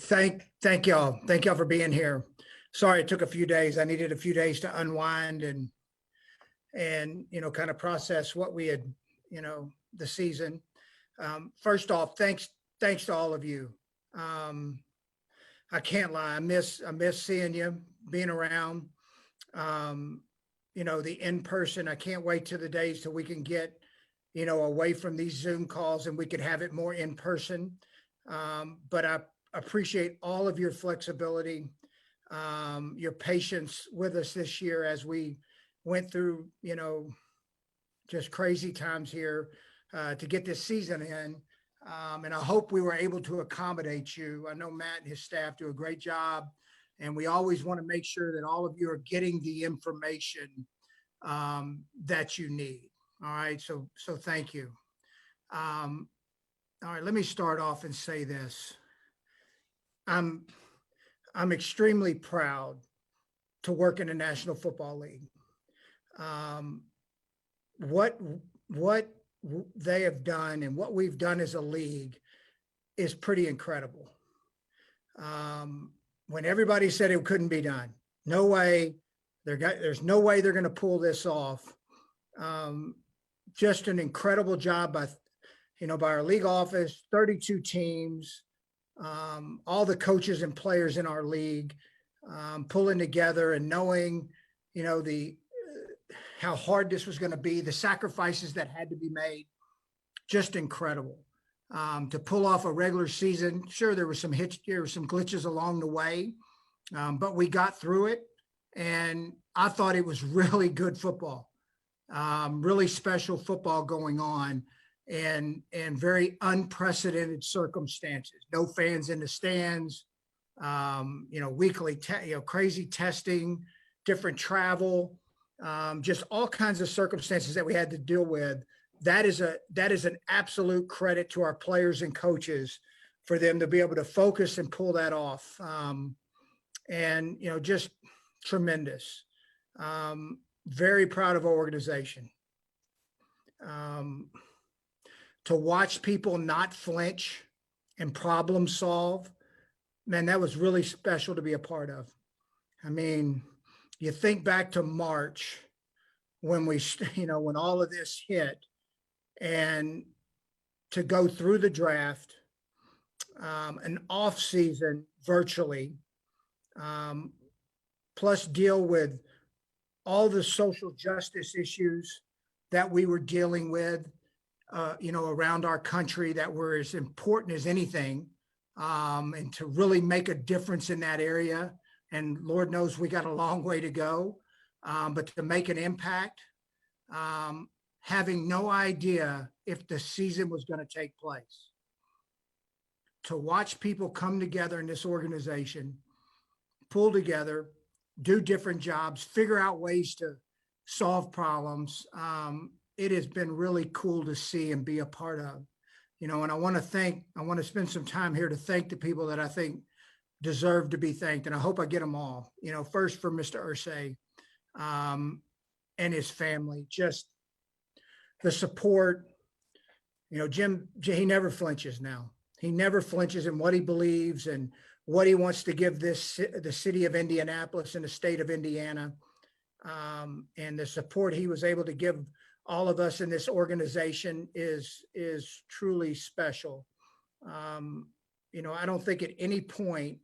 Thank y'all. Thank y'all for being here. Sorry it took a few days. I needed a few days to unwind and kind of process what we had, the season. First off, thanks to all of you. I can't lie. I miss seeing you, being around. The in person. I can't wait till the days till we can get, away from these Zoom calls and we could have it more in person. But I appreciate all of your flexibility, your patience with us this year as we went through, just crazy times here to get this season in. And I hope we were able to accommodate you. I know Matt and his staff do a great job, and we always want to make sure that all of you are getting the information that you need. All right. So thank you. All right. Let me start off and say this. I'm extremely proud to work in the National Football League. What they have done and what we've done as a league is pretty incredible. When everybody said it couldn't be done, no way, there's no way they're going to pull this off. Just an incredible job by our league office, 32 teams, all the coaches and players in our league, pulling together and knowing, how hard this was going to be, the sacrifices that had to be made, just incredible. To pull off a regular season, sure, there were some glitches along the way, but we got through it, and I thought it was really good football, really special football going on, and very unprecedented circumstances. No fans in the stands, weekly, crazy testing, different travel, just all kinds of circumstances that we had to deal with. That is an absolute credit to our players and coaches for them to be able to focus and pull that off. Just tremendous. Very proud of our organization. To watch people not flinch and problem solve, man, that was really special to be a part of. I mean, you think back to March when when all of this hit, and to go through the draft, an off season virtually, plus deal with all the social justice issues that we were dealing with, around our country that were as important as anything, and to really make a difference in that area. And Lord knows we got a long way to go, but to make an impact, having no idea if the season was going to take place. To watch people come together in this organization, pull together, do different jobs, figure out ways to solve problems. It has been really cool to see and be a part of, and I want to spend some time here to thank the people that I think deserve to be thanked. And I hope I get them all, first for Mr. Irsay, and his family, just the support. Jim, he never flinches now. He never flinches in what he believes and what he wants to give the city of Indianapolis and the state of Indiana, and the support he was able to give all of us in this organization is truly special. I don't think at any point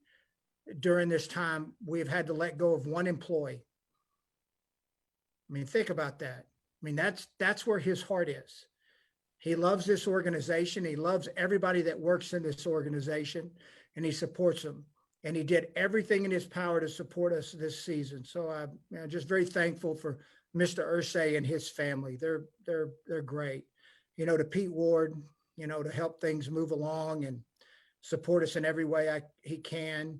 during this time we've had to let go of one employee. I mean, think about that. I mean, that's where his heart is. He loves this organization. He loves everybody that works in this organization, and he supports them. And he did everything in his power to support us this season. So I'm just very thankful for Mr. Irsay and his family. They're great. To Pete Ward, to help things move along and support us in every way he can.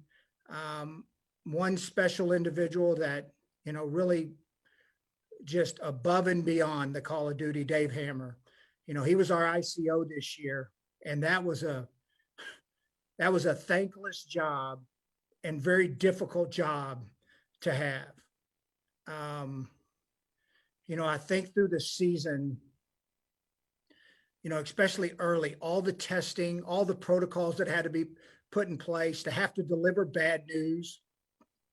One special individual that, really just above and beyond the call of duty, Dave Hammer. He was our ICO this year, and that was a thankless job and very difficult job to have. I think through the season, especially early, all the testing, all the protocols that had to be put in place, to have to deliver bad news,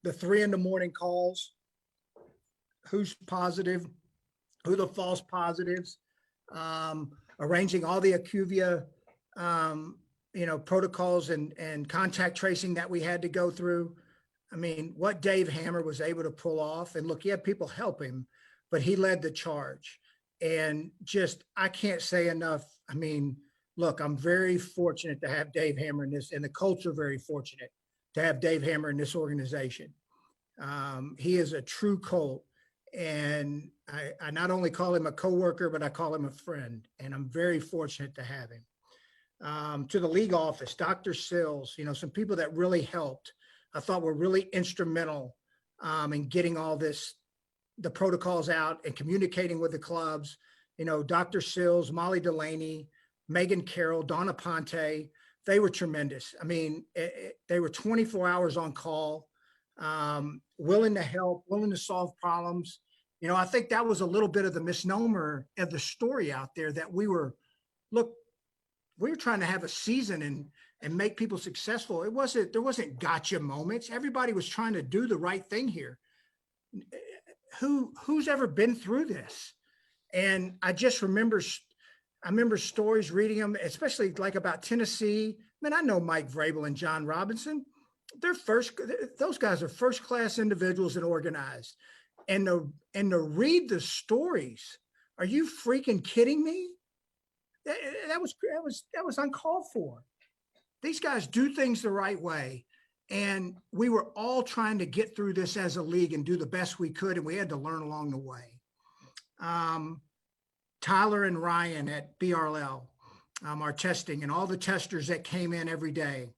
the 3 a.m. calls, who's positive, who the false positives, arranging all the IQVIA, protocols and contact tracing that we had to go through. I mean, what Dave Hammer was able to pull off, and look, he had people help him, but he led the charge. And just, I can't say enough. I mean, look, I'm very fortunate to have Dave Hammer in this, and the Colts are very fortunate to have Dave Hammer in this organization. He is a true Colt. And I not only call him a coworker, but I call him a friend. And I'm very fortunate to have him. To the league office, Dr. Sills, some people that really helped, I thought were really instrumental in getting all this, the protocols out and communicating with the clubs. Dr. Sills, Molly Delaney, Megan Carroll, Donna Ponte, they were tremendous. I mean, they were 24 hours on call, willing to help, willing to solve problems. I think that was a little bit of the misnomer of the story out there, that we were trying to have a season and make people successful. There wasn't gotcha moments. Everybody was trying to do the right thing here. Who's ever been through this? And I remember stories, reading them, especially like about Tennessee. I know Mike Vrabel and John Robinson. Those guys are first-class individuals and organized. And to read the stories, are you freaking kidding me? That was uncalled for. These guys do things the right way. And we were all trying to get through this as a league and do the best we could. And we had to learn along the way. Tyler and Ryan at BRL are testing, and all the testers that came in every day,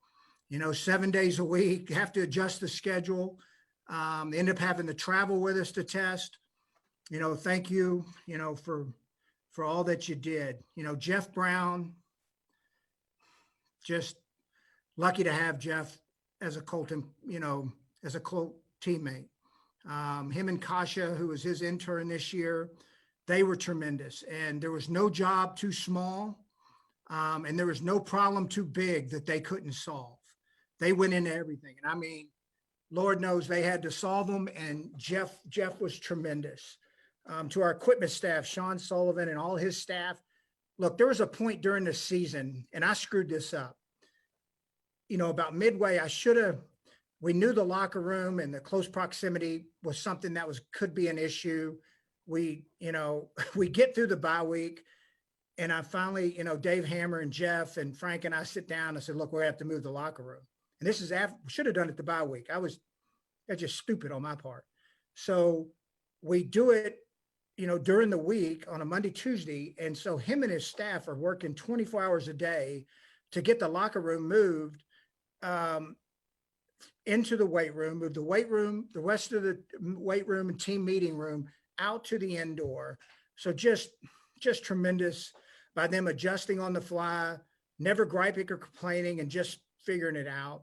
7 days a week, you have to adjust the schedule. They end up having to travel with us to test. Thank you, for all that you did. Jeff Brown, just lucky to have Jeff as a Colt, as a Colt teammate. Him and Kasha, who was his intern this year, they were tremendous. And there was no job too small, and there was no problem too big that they couldn't solve. They went into everything. And I mean, Lord knows they had to solve them. And Jeff was tremendous. To our equipment staff, Sean Sullivan and all his staff. Look, there was a point during the season, and I screwed this up. About midway, we knew the locker room and the close proximity was something that could be an issue. We get through the bye week, and I finally, Dave Hammer and Jeff and Frank and I sit down and said, look, we have to move the locker room. And this is after, we should have done it the bye week. That's just stupid on my part. So we do it, during the week on a Monday, Tuesday. And so him and his staff are working 24 hours a day to get the locker room moved into the weight room, move the weight room, the rest of the weight room and team meeting room out to the indoor. So just tremendous by them adjusting on the fly, never griping or complaining, and just figuring it out.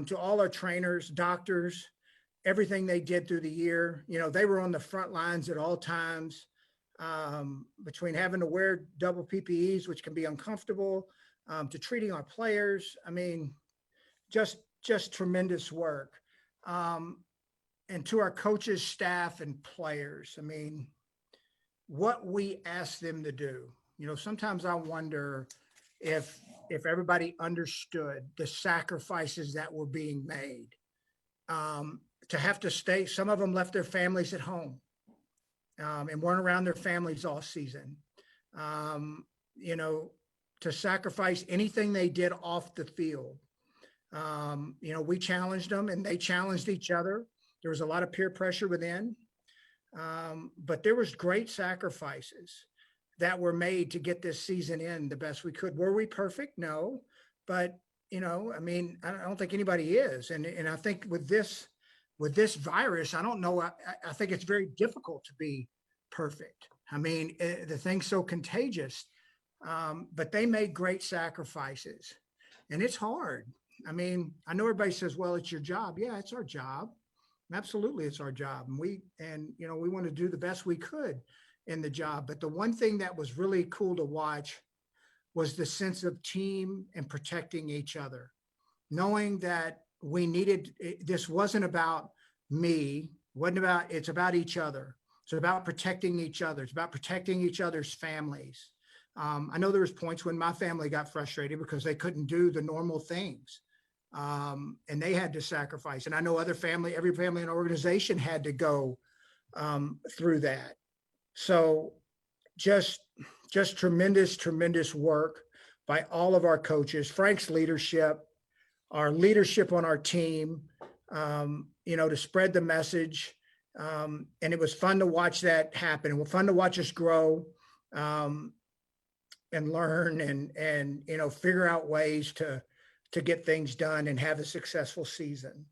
To all our trainers, doctors, everything they did through the year, they were on the front lines at all times, between having to wear double PPEs, which can be uncomfortable, to treating our players. I mean, just tremendous work. And to our coaches, staff, and players, I mean, what we asked them to do, sometimes I wonder if everybody understood the sacrifices that were being made, to have to stay. Some of them left their families at home, and weren't around their families all season, to sacrifice anything they did off the field. We challenged them and they challenged each other. There was a lot of peer pressure within, but there was great sacrifices that were made to get this season in the best we could. Were we perfect? No, but I don't think anybody is. And I think with this virus, I don't know. I think it's very difficult to be perfect. I mean, the thing's so contagious, but they made great sacrifices, and it's hard. I mean, I know everybody says, well, it's your job. Yeah, it's our job. Absolutely. It's our job. And we want to do the best we could in the job. But the one thing that was really cool to watch was the sense of team and protecting each other. knowing that this wasn't about me, it's about each other. It's about protecting each other. It's about protecting each other's families. I know there was points when my family got frustrated because they couldn't do the normal things. And they had to sacrifice. And I know every family in our organization had to go through that. So just tremendous work by all of our coaches, Frank's leadership, our leadership on our team, to spread the message. And it was fun to watch that happen. It was fun to watch us grow and learn and figure out ways to get things done and have a successful season.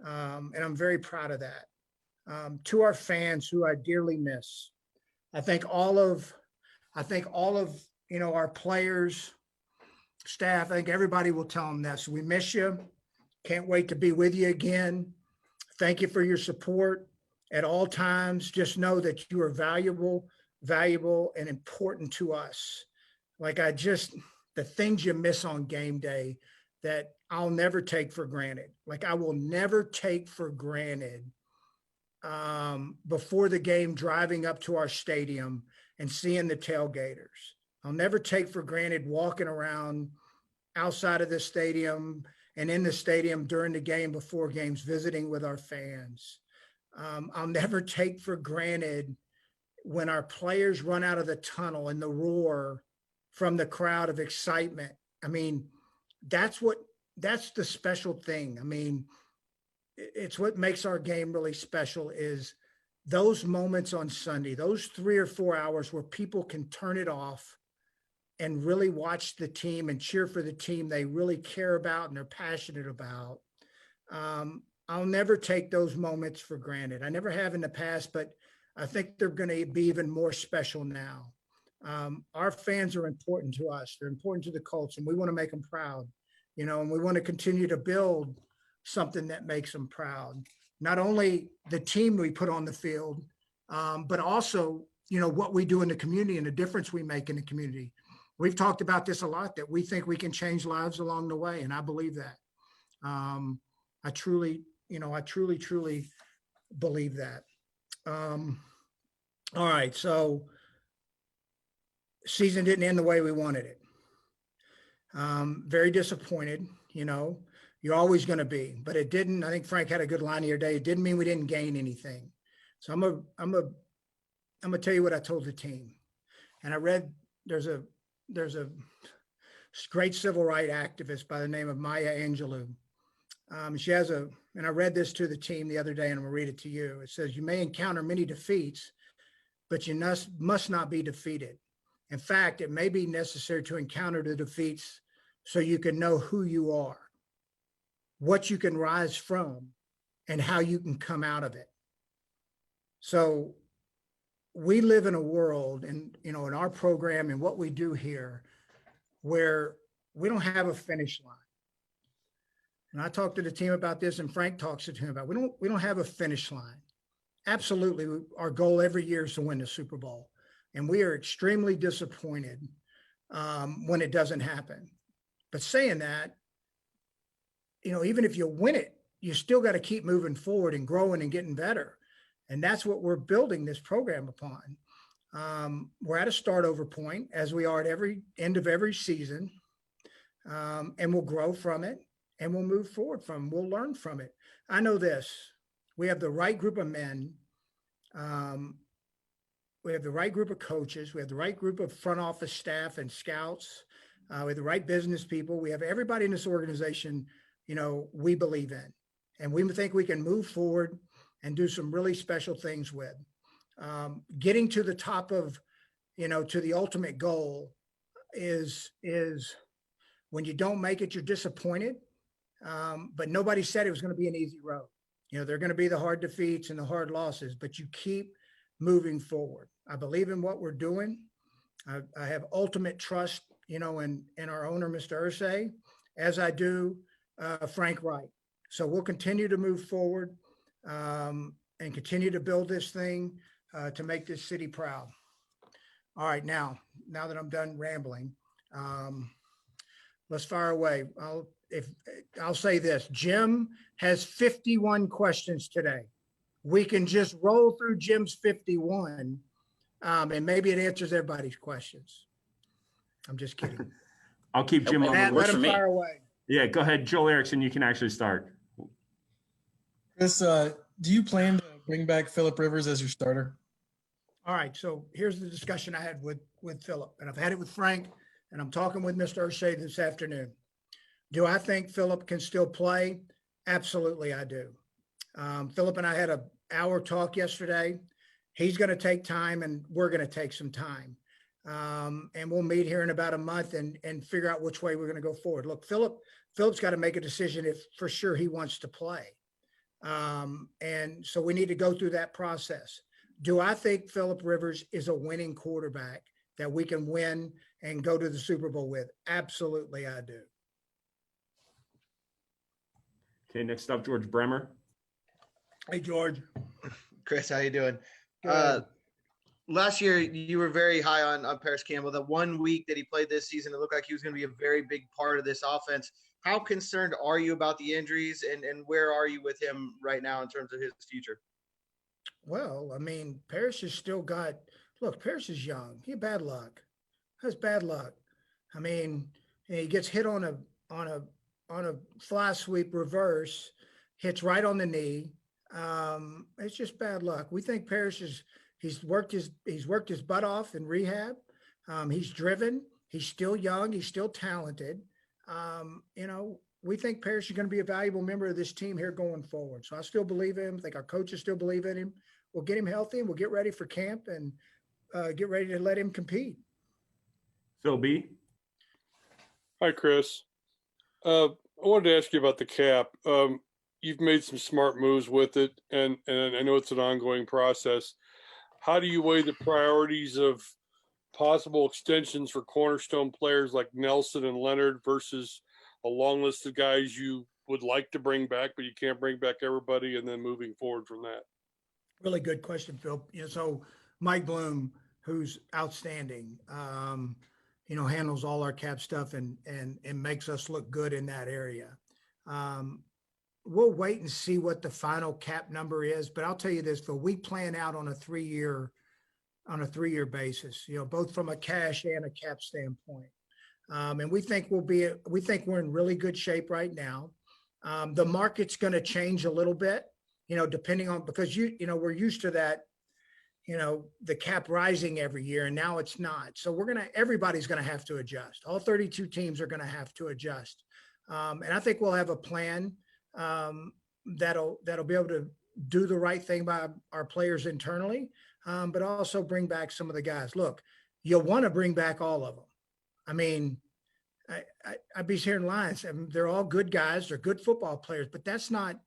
And I'm very proud of that. To our fans who I dearly miss, I think all of our players, staff, I think everybody will tell them this. We miss you. Can't wait to be with you again. Thank you for your support at all times. Just know that you are valuable and important to us. The things you miss on game day that I'll never take for granted. Like I will never take for granted before the game, driving up to our stadium and seeing the tailgaters. I'll never take for granted walking around outside of the stadium and in the stadium during the game, before games, visiting with our fans. I'll never take for granted when our players run out of the tunnel and the roar from the crowd of excitement. I mean, that's the special thing. I mean, it's what makes our game really special, is those moments on Sunday, those 3 or 4 hours where people can turn it off and really watch the team and cheer for the team they really care about and they're passionate about. I'll never take those moments for granted. I never have in the past, but I think they're going to be even more special now. Our fans are important to us. They're important to the Colts, and we want to make them proud, and we want to continue to build something that makes them proud. Not only the team we put on the field, but also, what we do in the community and the difference we make in the community. We've talked about this a lot, that we think we can change lives along the way. And I believe that. I truly believe that. All right. So season didn't end the way we wanted it. Very disappointed, you're always going to be, but it didn't. I think Frank had a good line the other day. It didn't mean we didn't gain anything. So I'm going to tell you what I told the team. And I read, there's a great civil rights activist by the name of Maya Angelou. She has and I read this to the team the other day, and I'm going to read it to you. It says, "You may encounter many defeats, but you must not be defeated. In fact, it may be necessary to encounter the defeats so you can know who you are, what you can rise from, and how you can come out of it." So we live in a world, and in our program and what we do here, where we don't have a finish line. And I talked to the team about this, and Frank talks to him about we don't have a finish line. Absolutely, our goal every year is to win the Super Bowl, and we are extremely disappointed when it doesn't happen. But saying that, even if you win it, you still got to keep moving forward and growing and getting better. And that's what we're building this program upon. We're at a start over point, as we are at every end of every season. And we'll grow from it, and we'll move forward we'll learn from it. I know this, we have the right group of men. We have the right group of coaches. We have the right group of front office staff and scouts. We have the right business people. We have everybody in this organization, we believe in, and we think we can move forward and do some really special things with. Getting to the top of, to the ultimate goal is when you don't make it, you're disappointed. But nobody said it was going to be an easy road. There are going to be the hard defeats and the hard losses, but you keep moving forward. I believe in what we're doing. I have ultimate trust, in our owner, Mr. Irsay, as I do Frank Wright. So we'll continue to move forward and continue to build this thing to make this city proud. All right, now that I'm done rambling, let's fire away. if I'll say this, Jim has 51 questions today. We can just roll through Jim's 51, and maybe it answers everybody's questions. I'm just kidding. I'll keep Jim on. Matt, let him fire away. Yeah, go ahead. Joel Erickson, you can actually start. Chris, do you plan to bring back Phillip Rivers as your starter? All right, so here's the discussion I had with Phillip, and I've had it with Frank, and I'm talking with Mr. O'Shea this afternoon. Do I think Phillip can still play? Absolutely, I do. Phillip and I had an hour talk yesterday. He's going to take time, and we're going to take some time. And we'll meet here in about a month and figure out which way we're going to go forward. Look, Phillip's got to make a decision if for sure he wants to play. And so we need to go through that process. Do I think Phillip Rivers is a winning quarterback that we can win and go to the Super Bowl with? Absolutely, I do. Okay, next up, George Bremmer. Hey, George. Chris, how you doing? Good. Last year, you were very high on Paris Campbell. The 1 week that he played this season, it looked like he was going to be a very big part of this offense. How concerned are you about the injuries, and where are you with him right now in terms of his future? Well, I mean, Paris has still got – look, Paris is young. He had bad luck. Has bad luck. I mean, he gets hit on a fly sweep reverse, hits right on the knee. It's just bad luck. We think Paris is – he's worked his butt off in rehab. He's driven. He's still young. He's still talented. We think Paris is going to be a valuable member of this team here going forward. So I still believe in him. I think our coaches still believe in him. We'll get him healthy and we'll get ready for camp and get ready to let him compete. Phil B. Hi, Chris. I wanted to ask you about the cap. You've made some smart moves with it, and I know it's an ongoing process. How do you weigh the priorities of possible extensions for cornerstone players like Nelson and Leonard versus a long list of guys you would like to bring back, but you can't bring back everybody, and then moving forward from that? Really good question, Phil. So Mike Bloom, who's outstanding, handles all our cap stuff and makes us look good in that area. We'll wait and see what the final cap number is, but I'll tell you this, Phil, we plan out on a three-year basis, both from a cash and a cap standpoint. And we think we're in really good shape right now. The market's going to change a little bit, depending on, because we're used to that, the cap rising every year, and now it's not. So everybody's going to have to adjust. All 32 teams are going to have to adjust. And I think we'll have a plan that'll be able to do the right thing by our players internally, but also bring back some of the guys. Look, you'll want to bring back all of them. I mean, I'd be hearing lines. I mean, they're all good guys. They're good football players, but that's not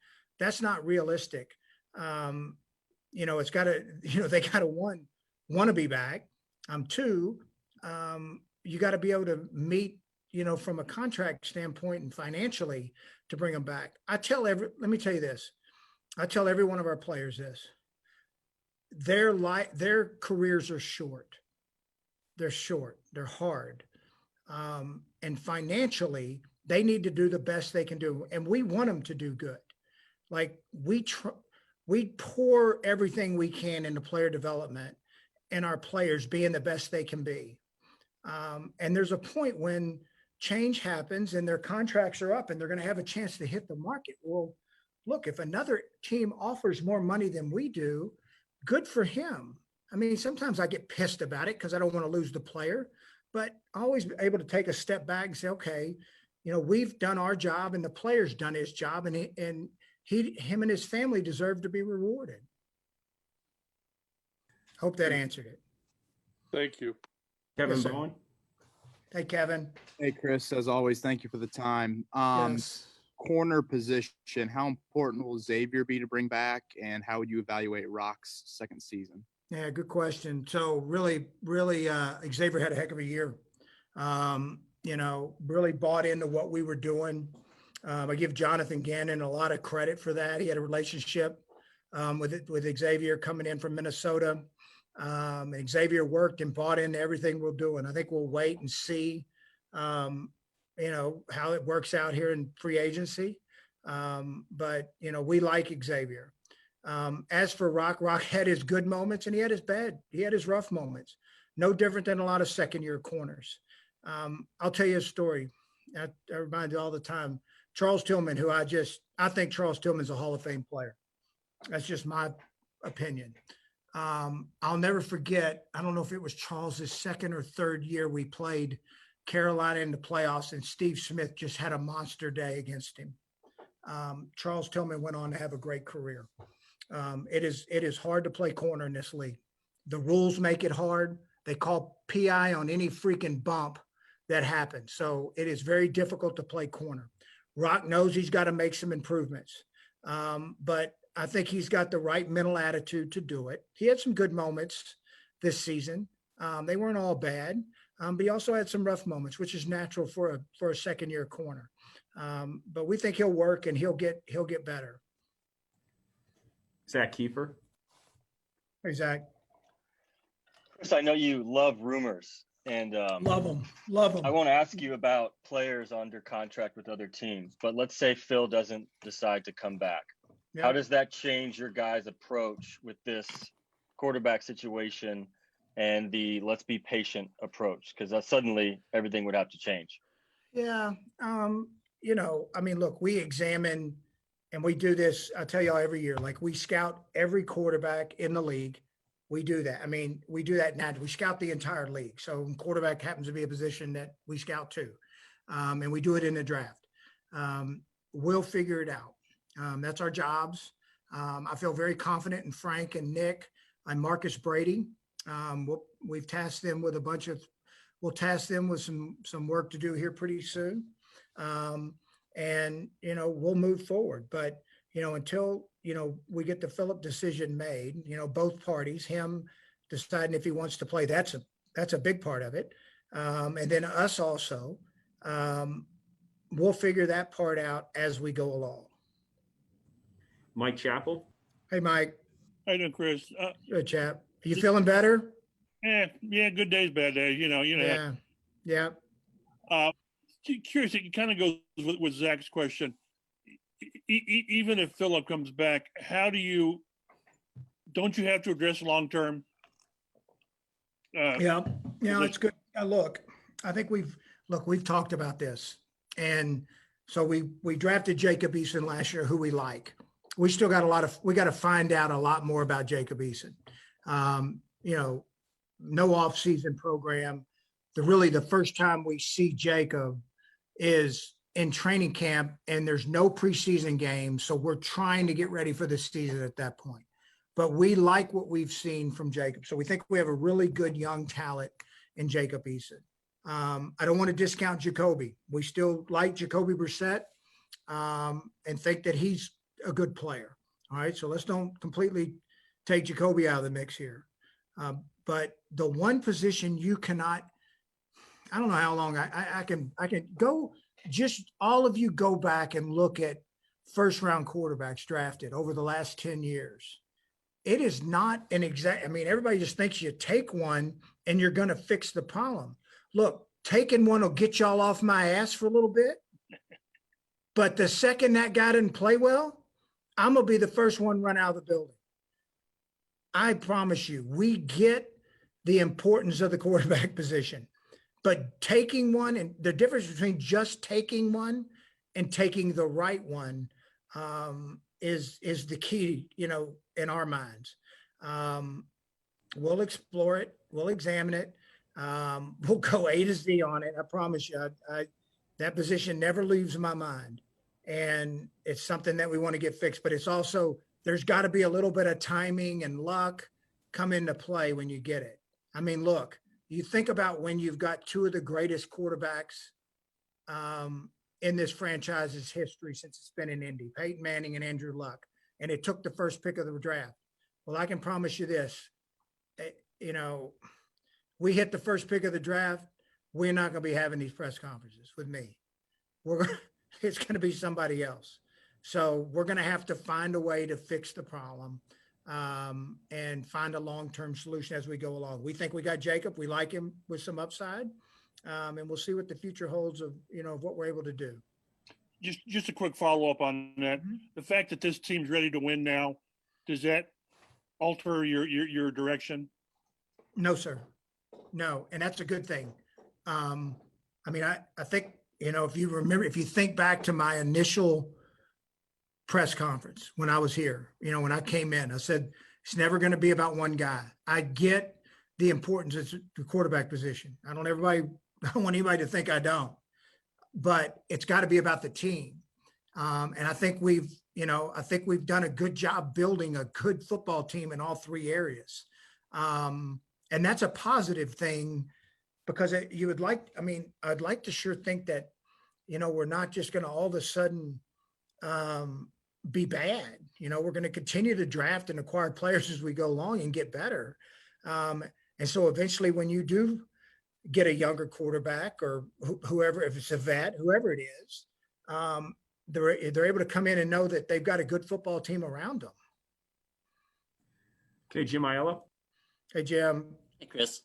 realistic. It's got to, they got to want to be back. Two, you got to be able to meet, from a contract standpoint and financially to bring them back. Let me tell you this. I tell every one of our players this. Their careers are short. They're short. They're hard. And financially, they need to do the best they can do. And we want them to do good. Like we pour everything we can into player development and our players being the best they can be. And there's a point when change happens and their contracts are up and they're going to have a chance to hit the market. Well, look, if another team offers more money than we do, good for him. I mean, sometimes I get pissed about it because I don't want to lose the player, but I'm always able to take a step back and say, okay, we've done our job and the player's done his job, and him and his family deserve to be rewarded. Hope that answered it. Thank you. Kevin Yes, Bowen. Hey, Kevin. Hey, Chris, as always, thank you for the time. Yes. Corner position, how important will Xavier be to bring back, and how would you evaluate Rock's second season? Yeah, good question. So really, Xavier had a heck of a year. Really bought into what we were doing. I give Jonathan Gannon a lot of credit for that. He had a relationship with Xavier coming in from Minnesota. And Xavier worked and bought into everything we're doing. I think we'll wait and see how it works out here in free agency. But we like Xavier. As for Rock had his good moments and he had his rough moments. No different than a lot of second-year corners. I'll tell you a story. I remind you all the time. Charles Tillman, who I think Charles Tillman's a Hall of Fame player. That's just my opinion. I'll never forget, I don't know if it was Charles's second or third year we played Carolina in the playoffs, and Steve Smith just had a monster day against him. Charles Tillman went on to have a great career. It is hard to play corner in this league. The rules make it hard. They call PI on any freaking bump that happens. So it is very difficult to play corner. Rock knows he's got to make some improvements. But I think he's got the right mental attitude to do it. He had some good moments this season. They weren't all bad, but he also had some rough moments, which is natural for a second-year corner. But we think he'll work and he'll get better. Zach Kiefer. Hey, Zach. Chris, I know you love rumors, and Love them. I won't ask you about players under contract with other teams, but let's say Phil doesn't decide to come back. Yeah. How does that change your guys' approach with this quarterback situation and the let's be patient approach? Because suddenly everything would have to change. Yeah. Look, we examine and we do this, I tell y'all every year, like we scout every quarterback in the league. We do that. I mean, we do that now. We scout the entire league. So quarterback happens to be a position that we scout too. And we do it in the draft. We'll figure it out. That's our jobs. I feel very confident in Frank and Nick and Marcus Brady. We've tasked them with we'll task them with some work to do here pretty soon. And we'll move forward. But, until, we get the Phillip decision made, both parties, him deciding if he wants to play, that's a big part of it. And then us also, we'll figure that part out as we go along. Mike Chappell. Hey, Mike. How you doing, Chris? Good chap. Are you feeling better? Yeah, good days, bad days. Yeah. Curious, it kind of goes with Zach's question. Even if Phillip comes back, don't you have to address long term? It's good. Look, I think we've talked about this, and so we drafted Jacob Eason last year, who we like. We still got we got to find out a lot more about Jacob Eason. No off-season program. The first time we see Jacob is in training camp, and there's no preseason game. So we're trying to get ready for the season at that point. But we like what we've seen from Jacob. So we think we have a really good young talent in Jacob Eason. I don't want to discount Jacoby. We still like Jacoby Brissett and think that he's a good player. All right. So let's don't completely take Jacoby out of the mix here. But the one position you cannot, I don't know how long I can go, just all of you go back and look at first round quarterbacks drafted over the last 10 years. It is not an exact, everybody just thinks you take one and you're going to fix the problem. Look, taking one will get y'all off my ass for a little bit. But the second that guy didn't play well, I'm going to be the first one run out of the building. I promise you, we get the importance of the quarterback position. But taking one, and the difference between just taking one and taking the right one is the key, in our minds. We'll explore it. We'll examine it. We'll go A to Z on it. I promise you, that position never leaves my mind. And it's something that we want to get fixed. But it's also, there's got to be a little bit of timing and luck come into play when you get it. Look. You think about when you've got two of the greatest quarterbacks in this franchise's history since it's been in Indy, Peyton Manning and Andrew Luck, and it took the first pick of the draft. Well, I can promise you this, we hit the first pick of the draft, we're not going to be having these press conferences with me. It's going to be somebody else. So we're going to have to find a way to fix the problem. And find a long-term solution as we go along. We think we got Jacob. We like him with some upside. And we'll see what the future holds of, of what we're able to do. Just a quick follow-up on that. Mhm. The fact that this team's ready to win now, does that alter your direction? No, sir. No. And that's a good thing. I think, if you remember, if you think back to my initial press conference when I was here, when I came in, I said, it's never going to be about one guy. I get the importance of the quarterback position. I don't want anybody to think I don't, but it's got to be about the team. And I think we've done a good job building a good football team in all three areas. And that's a positive thing because I'd like to sure think that, we're not just going to all of a sudden be bad. We're going to continue to draft and acquire players as we go along and get better. And so eventually when you do get a younger quarterback or whoever, if it's a vet, whoever it is, they're able to come in and know that they've got a good football team around them. Okay, Jim Aiello. Hey, Jim. Hey, Chris.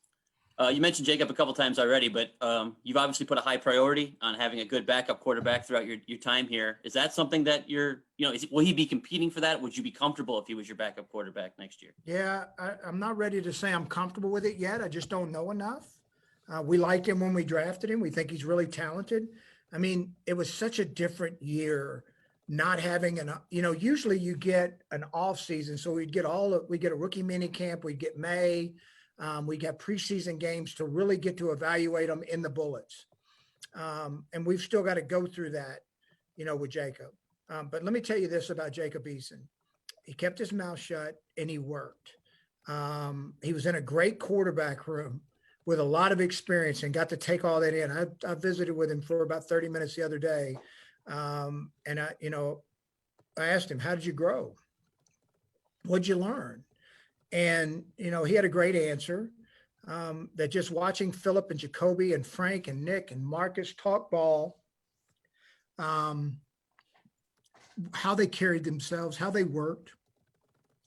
You mentioned Jacob a couple times already, but you've obviously put a high priority on having a good backup quarterback throughout your time here. Is that something that will he be competing for that? Would you be comfortable if he was your backup quarterback next year? Yeah, I'm not ready to say I'm comfortable with it yet. I just don't know enough. We liked him when we drafted him. We think he's really talented. It was such a different year not having usually you get an off season. So we get a rookie mini camp. We get May. We got preseason games to really get to evaluate them in the bullets. And we've still got to go through that, with Jacob. But let me tell you this about Jacob Eason. He kept his mouth shut and he worked. He was in a great quarterback room with a lot of experience and got to take all that in. I visited with him for about 30 minutes the other day. And I asked him, how did you grow? What'd you learn? And, he had a great answer that just watching Philip and Jacoby and Frank and Nick and Marcus talk ball, how they carried themselves, how they worked,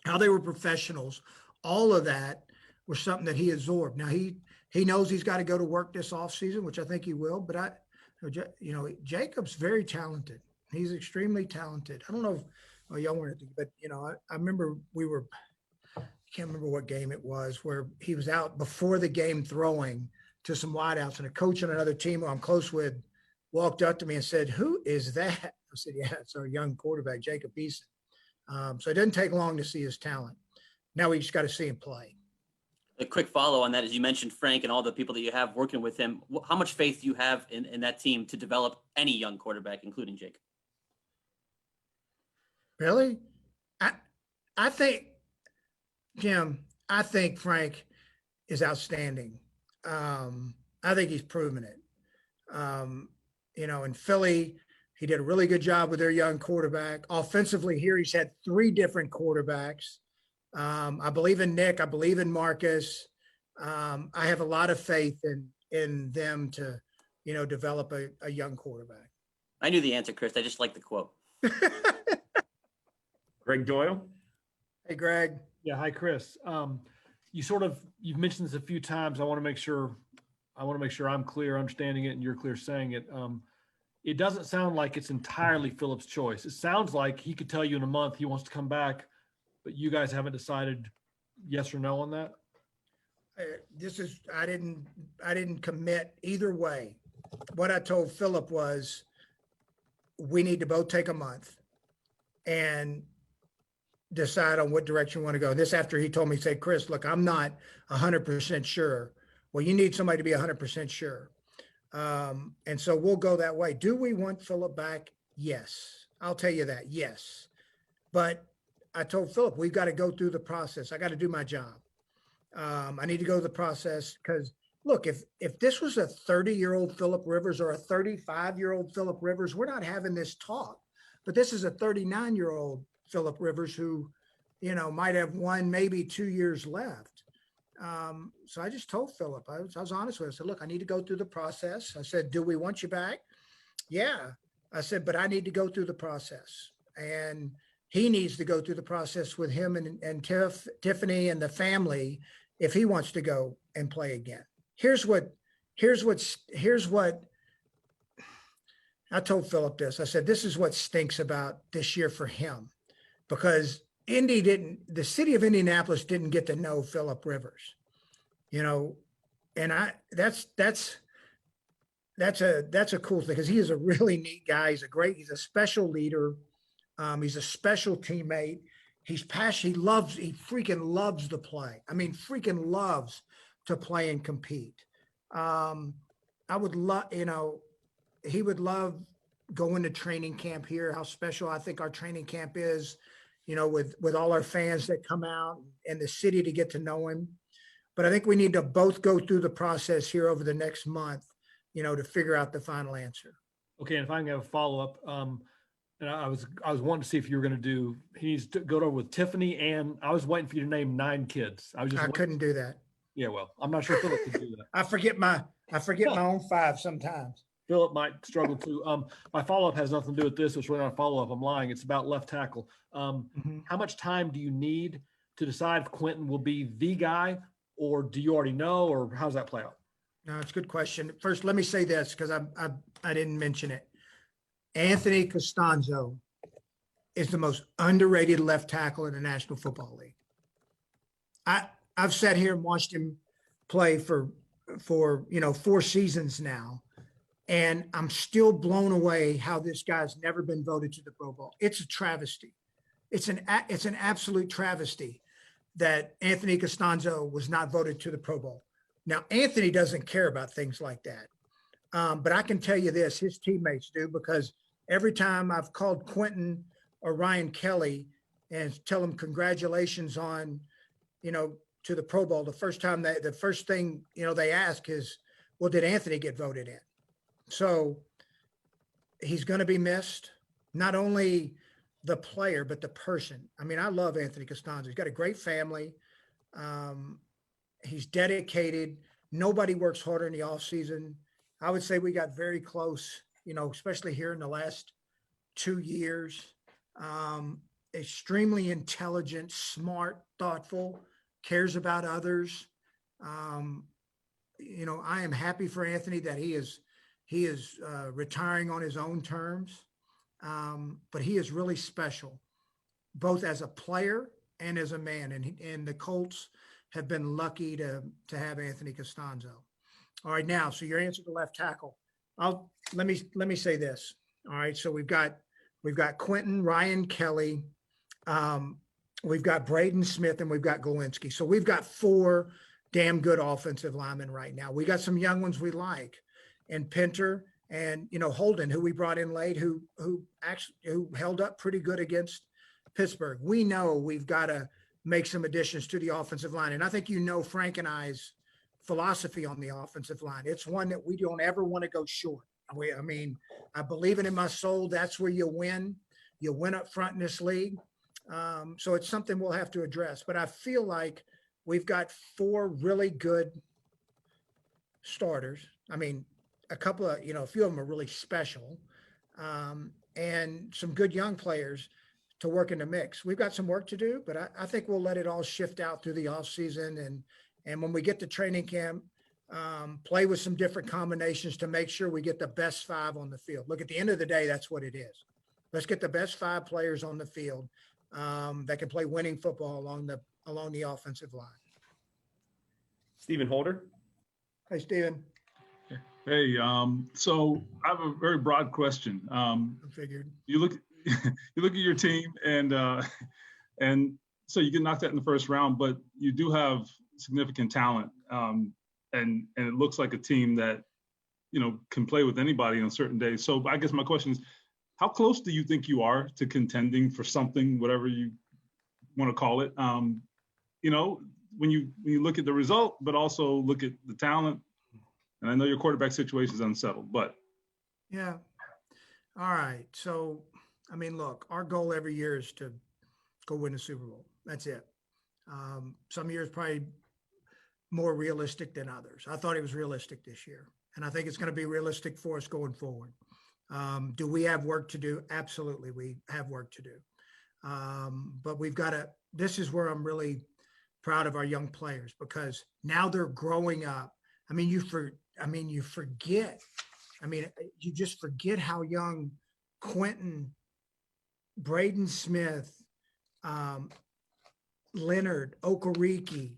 how they were professionals, all of that was something that he absorbed. Now he knows he's got to go to work this off season, which I think he will, but Jacob's very talented. He's extremely talented. I don't know if y'all weren't, but I remember can't remember what game it was where he was out before the game throwing to some wideouts, and a coach on another team who I'm close with walked up to me and said, "Who is that?" I said, "Yeah, it's our young quarterback, Jacob Eason." So it doesn't take long to see his talent. Now we just got to see him play. A quick follow on that, as you mentioned Frank and all the people that you have working with him, how much faith do you have in that team to develop any young quarterback, including Jacob? Really? I think, Jim, I think Frank is outstanding. I think he's proven it. In Philly, he did a really good job with their young quarterback. Offensively here, he's had 3 different quarterbacks. I believe in Nick. I believe in Marcus. I have a lot of faith in them to, develop a young quarterback. I knew the answer, Chris. I just like the quote. Greg Doyle. Hey, Greg. Yeah. Hi, Chris. You've mentioned this a few times. I want to make sure I'm clear understanding it and you're clear saying it. It doesn't sound like it's entirely Philip's choice. It sounds like he could tell you in a month he wants to come back, but you guys haven't decided yes or no on that. I didn't commit either way. What I told Philip was we need to both take a month and decide on what direction we want to go. This after he told me, say, Chris, look, I'm not 100% sure. Well, you need somebody to be 100% sure. And so we'll go that way. Do we want Philip back? Yes. I'll tell you that. Yes. But I told Philip, we've got to go through the process. I got to do my job. I need to go through the process because look, if this was a 30-year-old Philip Rivers or a 35-year-old Philip Rivers, we're not having this talk. But this is a 39-year-old Philip Rivers who, might have 1, maybe 2 years left. So I just told Philip, I was honest with him. I said, look, I need to go through the process. I said, do we want you back? Yeah. I said, but I need to go through the process. And he needs to go through the process with him and Tiffany and the family if he wants to go and play again. Here's what here's what I told Philip this. I said, this is what stinks about this year for him, because the city of Indianapolis didn't get to know Philip Rivers, and that's a cool thing, because he is a really neat guy. He's a special leader. He's a special teammate. He's passionate. He freaking loves the play. I mean, freaking loves to play and compete. I would love, he would love going to training camp here, how special I think our training camp is, with all our fans that come out and the city to get to know him. But I think we need to both go through the process here over the next month, to figure out the final answer. Okay, and if I can have a follow-up, and I was wanting to see if you were going to do. He needs to go over with Tiffany, and I was waiting for you to name 9 kids. I couldn't do that. Yeah, well, I'm not sure Philip could do that. I forget my own 5 sometimes. Philip might struggle too. My follow-up has nothing to do with this. It's really not a follow-up. I'm lying. It's about left tackle. How much time do you need to decide if Quentin will be the guy, or do you already know, or how does that play out? No, it's a good question. First, let me say this, because I didn't mention it. Anthony Costanzo is the most underrated left tackle in the National Football League. I've sat here and watched him play for 4 seasons now, and I'm still blown away how this guy's never been voted to the Pro Bowl. It's a travesty. It's an absolute travesty that Anthony Costanzo was not voted to the Pro Bowl. Now, Anthony doesn't care about things like that. But I can tell you this, his teammates do, because every time I've called Quentin or Ryan Kelly and tell them congratulations on, to the Pro Bowl, the first thing, they ask is, well, did Anthony get voted in? So he's going to be missed, not only the player, but the person. I mean, I love Anthony Costanzo. He's got a great family. He's dedicated. Nobody works harder in the off season. I would say we got very close, especially here in the last 2 years. Extremely intelligent, smart, thoughtful, cares about others. I am happy for Anthony that he is retiring on his own terms. But he is really special, both as a player and as a man. And the Colts have been lucky to have Anthony Costanzo. All right, now, so your answer to left tackle. Let me say this. All right, so we've got Quentin, Ryan Kelly, we've got Braden Smith, and we've got Golinsky. So we've got 4 damn good offensive linemen right now. We got some young ones we like, and Pinter and Holden, who we brought in late, who held up pretty good against Pittsburgh. We know we've got to make some additions to the offensive line, and I think Frank and I's philosophy on the offensive line. It's one that we don't ever want to go short. I mean, I believe it in my soul. That's where you win. You win up front in this league. So it's something we'll have to address. But I feel like we've got 4 really good starters. I mean, a couple of, a few of them are really special, and some good young players to work in the mix. We've got some work to do, but I think we'll let it all shift out through the off season. And when we get to training camp, play with some different combinations to make sure we get the best 5 on the field. Look, at the end of the day, that's what it is. Let's get the best 5 players on the field that can play winning football along the offensive line. Stephen Holder. Hey, Stephen. Hey, so I have a very broad question. I figured. You look at your team, and so you get knocked out in the first round, but you do have significant talent, and it looks like a team that can play with anybody on certain days. So I guess my question is, how close do you think you are to contending for something, whatever you want to call it? When you look at the result, but also look at the talent. And I know your quarterback situation is unsettled, but. Yeah. All right. So, I mean, look, our goal every year is to go win a Super Bowl. That's it. Some years probably more realistic than others. I thought it was realistic this year, and I think it's going to be realistic for us going forward. Do we have work to do? Absolutely, we have work to do. But we've got to, this is where I'm really proud of our young players, because now they're growing up. I mean, I mean, you forget. I mean, you just forget how young Quentin, Braden Smith, Leonard, Okereke,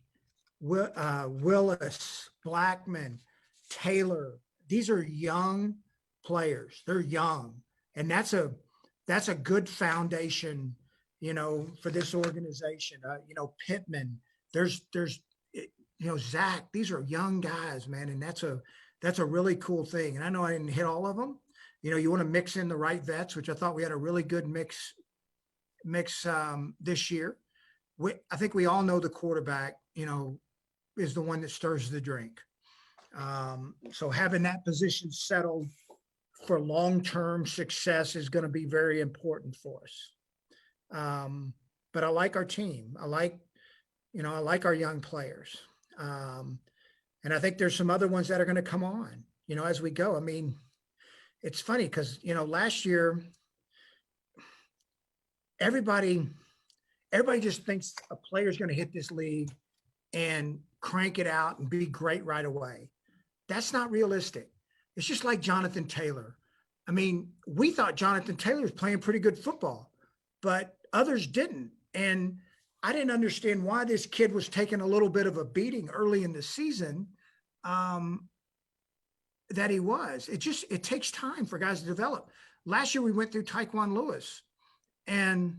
Willis, Blackman, Taylor. These are young players. They're young, and that's a good foundation, for this organization. Pittman. There's Zach. These are young guys, man, and that's a really cool thing. And I know I didn't hit all of them. You want to mix in the right vets, which I thought we had a really good mix this year. I think we all know the quarterback, is the one that stirs the drink. So having that position settled for long-term success is going to be very important for us. But I like our team. I like our young players. And I think there's some other ones that are going to come on, as we go. I mean, it's funny because, last year, everybody just thinks a player's going to hit this league and crank it out and be great right away. That's not realistic. It's just like Jonathan Taylor. I mean, we thought Jonathan Taylor was playing pretty good football, but others didn't. And I didn't understand why this kid was taking a little bit of a beating early in the season that he was. It takes time for guys to develop. Last year we went through Tyquan Lewis, and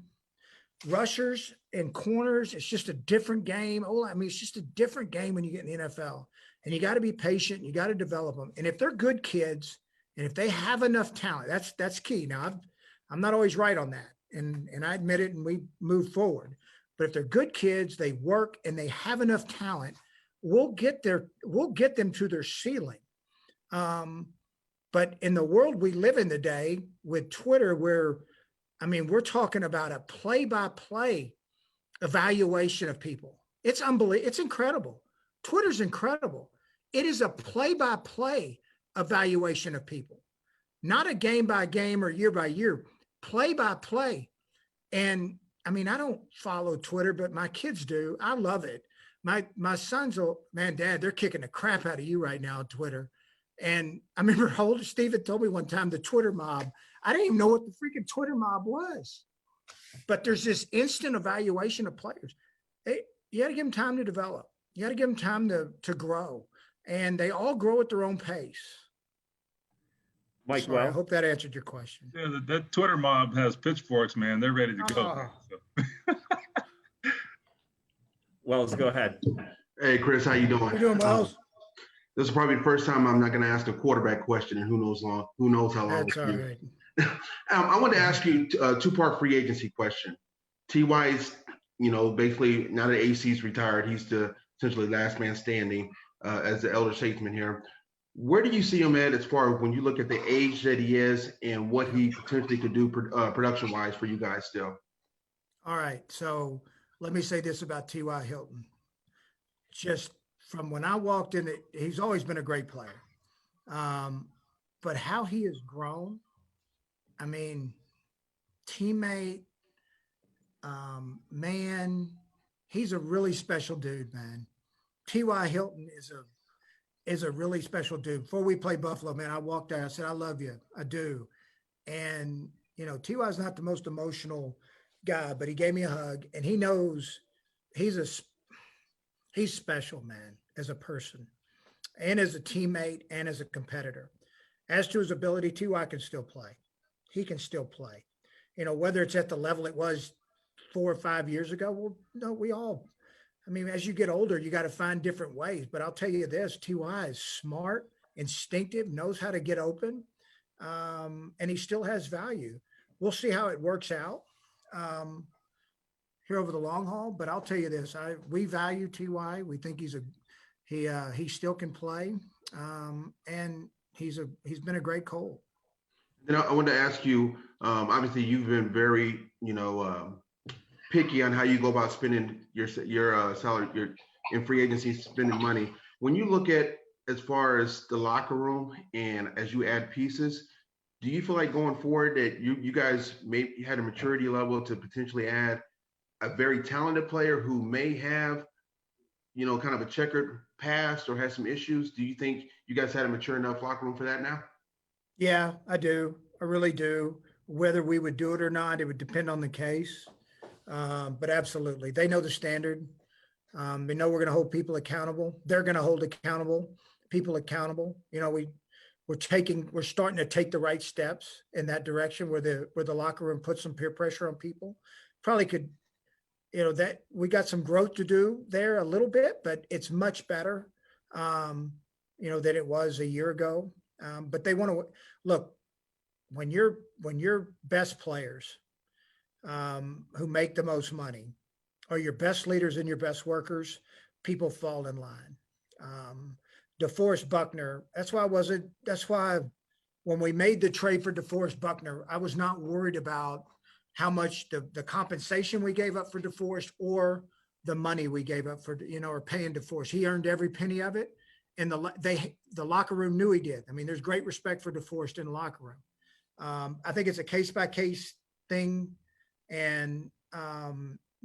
rushers and corners, it's just a different game. It's just a different game when you get in the NFL, and you got to be patient. You got to develop them. And if they're good kids, and if they have enough talent, that's key. Now, I'm not always right on that, and I admit it, and we move forward. But if they're good kids, they work, and they have enough talent, we'll get them to their ceiling. But in the world we live in today with Twitter, we're talking about a play-by-play evaluation of people. It's unbelievable. It's incredible. Twitter's incredible. It is a play-by-play evaluation of people, not a game-by-game or year-by-year, play-by-play. And I don't follow Twitter, but my kids do. I love it. My sons Dad, they're kicking the crap out of you right now on Twitter. And I remember Steven told me one time the Twitter mob. I didn't even know what the freaking Twitter mob was. But there's this instant evaluation of players. You got to give them time to develop. You got to give them time to grow. And they all grow at their own pace. Mike, Sorry, I hope that answered your question. Yeah, that Twitter mob has pitchforks, man. They're ready to go. So. Wells, go ahead. Hey, Chris, how you doing? How you doing, Wells? This is probably the first time I'm not going to ask a quarterback question, and who knows how long. That's all right. I want to ask you a two-part free agency question. T.Y.'s, basically now that AC's retired, he's the essentially last man standing as the elder statesman here. Where do you see him at as far as when you look at the age that he is and what he potentially could do production-wise for you guys still? All right. So let me say this about T.Y. Hilton. Just from when I walked in, he's always been a great player. But how he has grown, teammate, man, he's a really special dude, man. T.Y. Hilton is a really special dude. Before we played Buffalo, man, I walked there. I said, I love you. I do. And, T.Y.'s not the most emotional guy, but he gave me a hug, and he knows he's special, man, as a person and as a teammate and as a competitor. As to his ability, T.Y. can still play. He can still play. Whether it's at the level it was 4 or 5 years ago, well, no, as you get older, you got to find different ways. But I'll tell you this, T.Y. is smart, instinctive, knows how to get open, and he still has value. We'll see how it works out here over the long haul. But I'll tell you this, we value T.Y. We think he still can play, and he's been a great Colt. And I want to ask you, obviously you've been very, picky on how you go about spending your salary, your in free agency, spending money. When you look at as far as the locker room and as you add pieces, do you feel like going forward that you guys maybe had a maturity level to potentially add a very talented player who may have, kind of a checkered past or has some issues? Do you think you guys had a mature enough locker room for that now? Yeah, I do. I really do. Whether we would do it or not, it would depend on the case. But absolutely, they know the standard. They know we're going to hold people accountable. They're going to hold people accountable. You know, we're starting to take the right steps in that direction where the locker room puts some peer pressure on people. Probably could, you know, that we got some growth to do there a little bit, but it's much better, you know, than it was a year ago. But they want to look when your best players who make the most money are your best leaders and your best workers, people fall in line. DeForest Buckner, that's why when we made the trade for DeForest Buckner, I was not worried about how much the compensation we gave up for DeForest or the money we gave up for, you know, or paying DeForest. He earned every penny of it. And the locker room knew he did. I mean, there's great respect for DeForest in the locker room. I think it's a case by case thing. And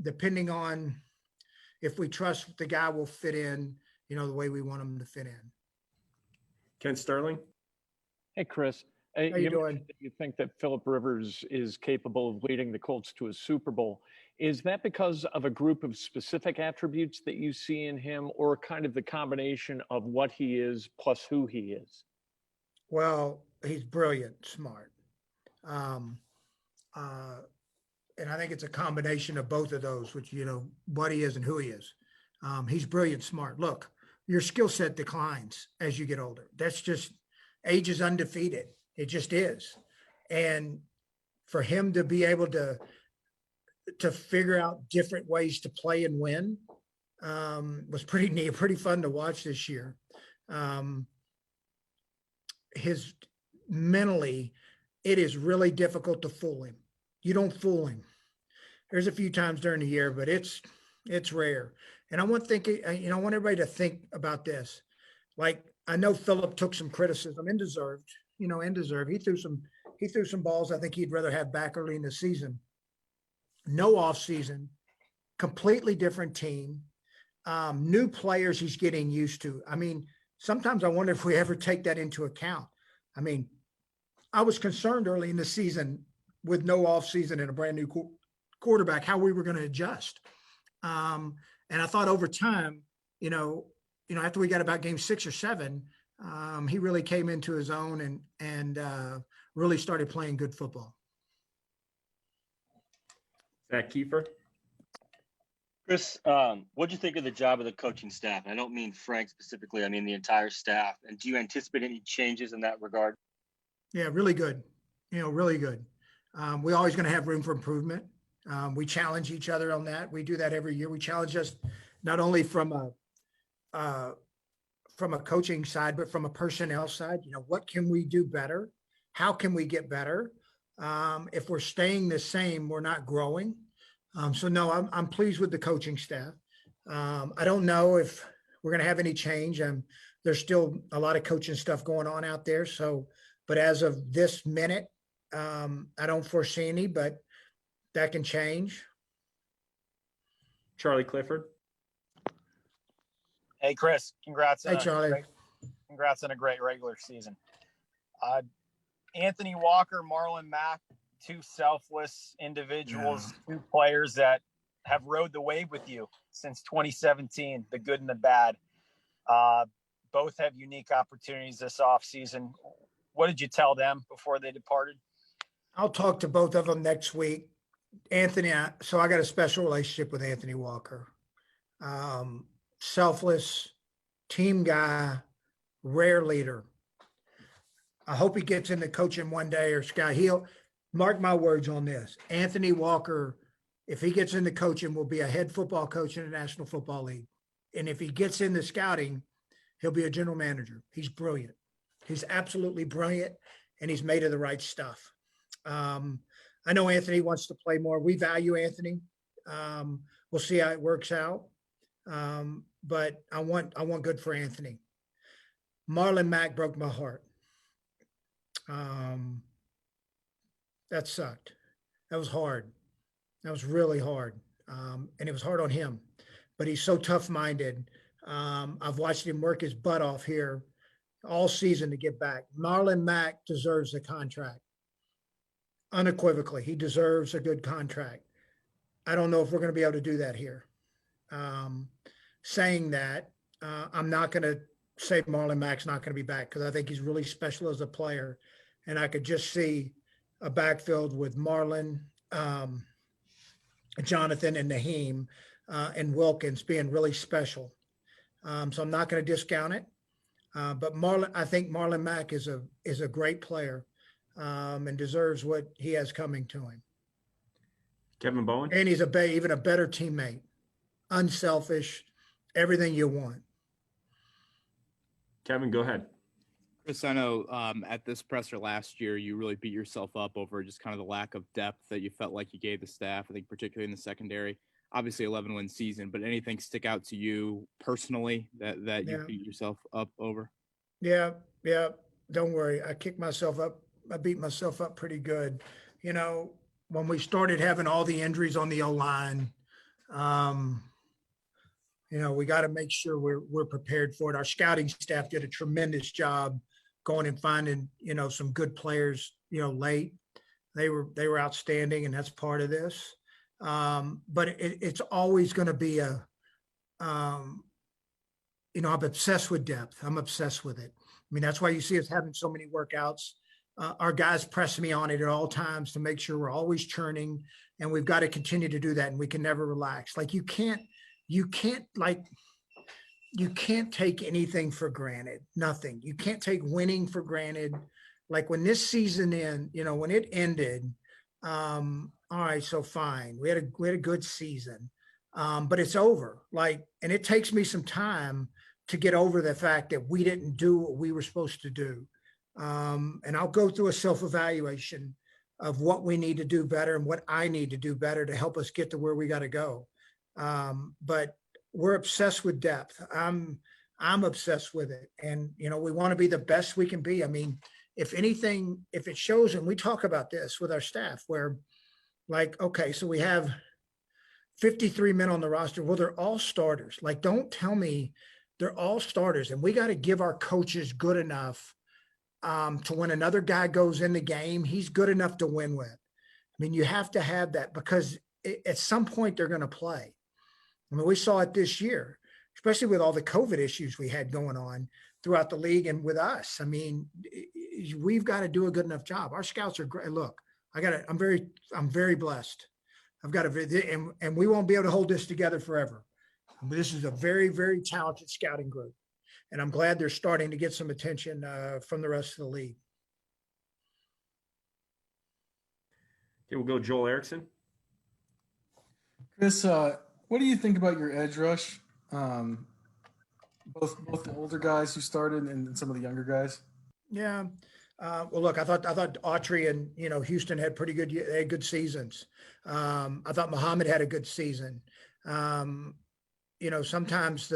depending on if we trust the guy will fit in, you know, the way we want him to fit in. Ken Sterling. Hey, Chris. How you doing? You think that Philip Rivers is capable of leading the Colts to a Super Bowl. Is that because of a group of specific attributes that you see in him, or kind of the combination of what he is plus who he is? Well, he's brilliant, smart. And I think it's a combination of both of those, which, you know, what he is and who he is. He's brilliant, smart. Look, your skill set declines as you get older. That's just, age is undefeated. It just is. And for him to be able to figure out different ways to play and win was pretty neat, pretty fun to watch this year. His mentally, it is really difficult to fool him. You don't fool him. There's a few times during the year, but it's rare. And I want everybody to think about this. Like, I know Philip took some criticism, indeserved. He threw some balls I think he'd rather have back early in the season. No off season, completely different team, new players he's getting used to. I mean, sometimes I wonder if we ever take that into account. I mean, I was concerned early in the season with no off season and a brand new quarterback, how we were going to adjust. And I thought over time, you know, after we got about game 6 or 7, he really came into his own and really started playing good football. Zach Kiefer. Chris, what'd you think of the job of the coaching staff? I don't mean Frank specifically, I mean the entire staff. And do you anticipate any changes in that regard? Yeah, really good. Really good. We're always going to have room for improvement. We challenge each other on that. We do that every year. We challenge us not only from a coaching side, but from a personnel side. You know, what can we do better? How can we get better? If we're staying the same, we're not growing. So no, I'm pleased with the coaching staff. I don't know if we're going to have any change. There's still a lot of coaching stuff going on out there. So, but as of this minute, I don't foresee any, but that can change. Charlie Clifford. Hey, Chris, congrats. Hey, Charlie. Congrats on a great regular season. Anthony Walker, Marlon Mack, two selfless individuals, two players that have rode the wave with you since 2017, the good and the bad. Both have unique opportunities this offseason. What did you tell them before they departed? I'll talk to both of them next week. Anthony, so I got a special relationship with Anthony Walker. Selfless, team guy, rare leader. I hope he gets into coaching one day, or Sky. He'll mark my words on this. Anthony Walker, if he gets into coaching, will be a head football coach in the National Football League. And if he gets into scouting, he'll be a general manager. He's brilliant. He's absolutely brilliant, and he's made of the right stuff. I know Anthony wants to play more. We value Anthony. We'll see how it works out. But I want good for Anthony. Marlon Mack broke my heart. That sucked. That was hard. That was really hard. And it was hard on him, but he's so tough-minded. I've watched him work his butt off here all season to get back. Marlon Mack deserves a contract. Unequivocally, he deserves a good contract. I don't know if we're going to be able to do that here. Saying that, I'm not going to say Marlon Mack's not going to be back because I think he's really special as a player. And I could just see a backfield with Marlon, Jonathan, and Naheem and Wilkins being really special. So I'm not going to discount it. But I think Marlon Mack is a great player and deserves what he has coming to him. Kevin Bowen. And he's even a better teammate, unselfish, everything you want. Kevin, go ahead. Chris, I know at this presser last year, you really beat yourself up over just kind of the lack of depth that you felt like you gave the staff, I think particularly in the secondary. Obviously 11-win season, but anything stick out to you personally that you beat yourself up over? Yeah. Don't worry. I kicked myself up. I beat myself up pretty good. You know, when we started having all the injuries on the O-line, you know, we got to make sure we're prepared for it. Our scouting staff did a tremendous job going and finding, you know, some good players, you know, late. They were outstanding, and that's part of this. But it's always going to be you know, I'm obsessed with depth. I'm obsessed with it. I mean, that's why you see us having so many workouts. Our guys press me on it at all times to make sure we're always churning, and we've got to continue to do that. And we can never relax. Like you can't take anything for granted. Nothing. You can't take winning for granted. Like when this season when it ended, all right, so fine. We had a good season, but it's over. Like, and it takes me some time to get over the fact that we didn't do what we were supposed to do. And I'll go through a self-evaluation of what we need to do better and what I need to do better to help us get to where we got to go. But we're obsessed with depth. I'm obsessed with it. And, you know, we want to be the best we can be. I mean, if anything, if it shows, and we talk about this with our staff where like, okay, so we have 53 men on the roster. Well, they're all starters. Like, don't tell me they're all starters. And we got to give our coaches good enough to when another guy goes in the game, he's good enough to win with. I mean, you have to have that because at some point they're going to play. I mean, we saw it this year, especially with all the COVID issues we had going on throughout the league and with us. I mean, we've got to do a good enough job. Our scouts are great. Look, I'm very blessed. And we won't be able to hold this together forever. This is a very, very talented scouting group. And I'm glad they're starting to get some attention from the rest of the league. Okay, we'll go Joel Erickson. Chris, what do you think about your edge rush? Both the older guys who started and some of the younger guys. Yeah. Well, look, I thought Autry and Houston had they had good seasons. I thought Muhammad had a good season. Sometimes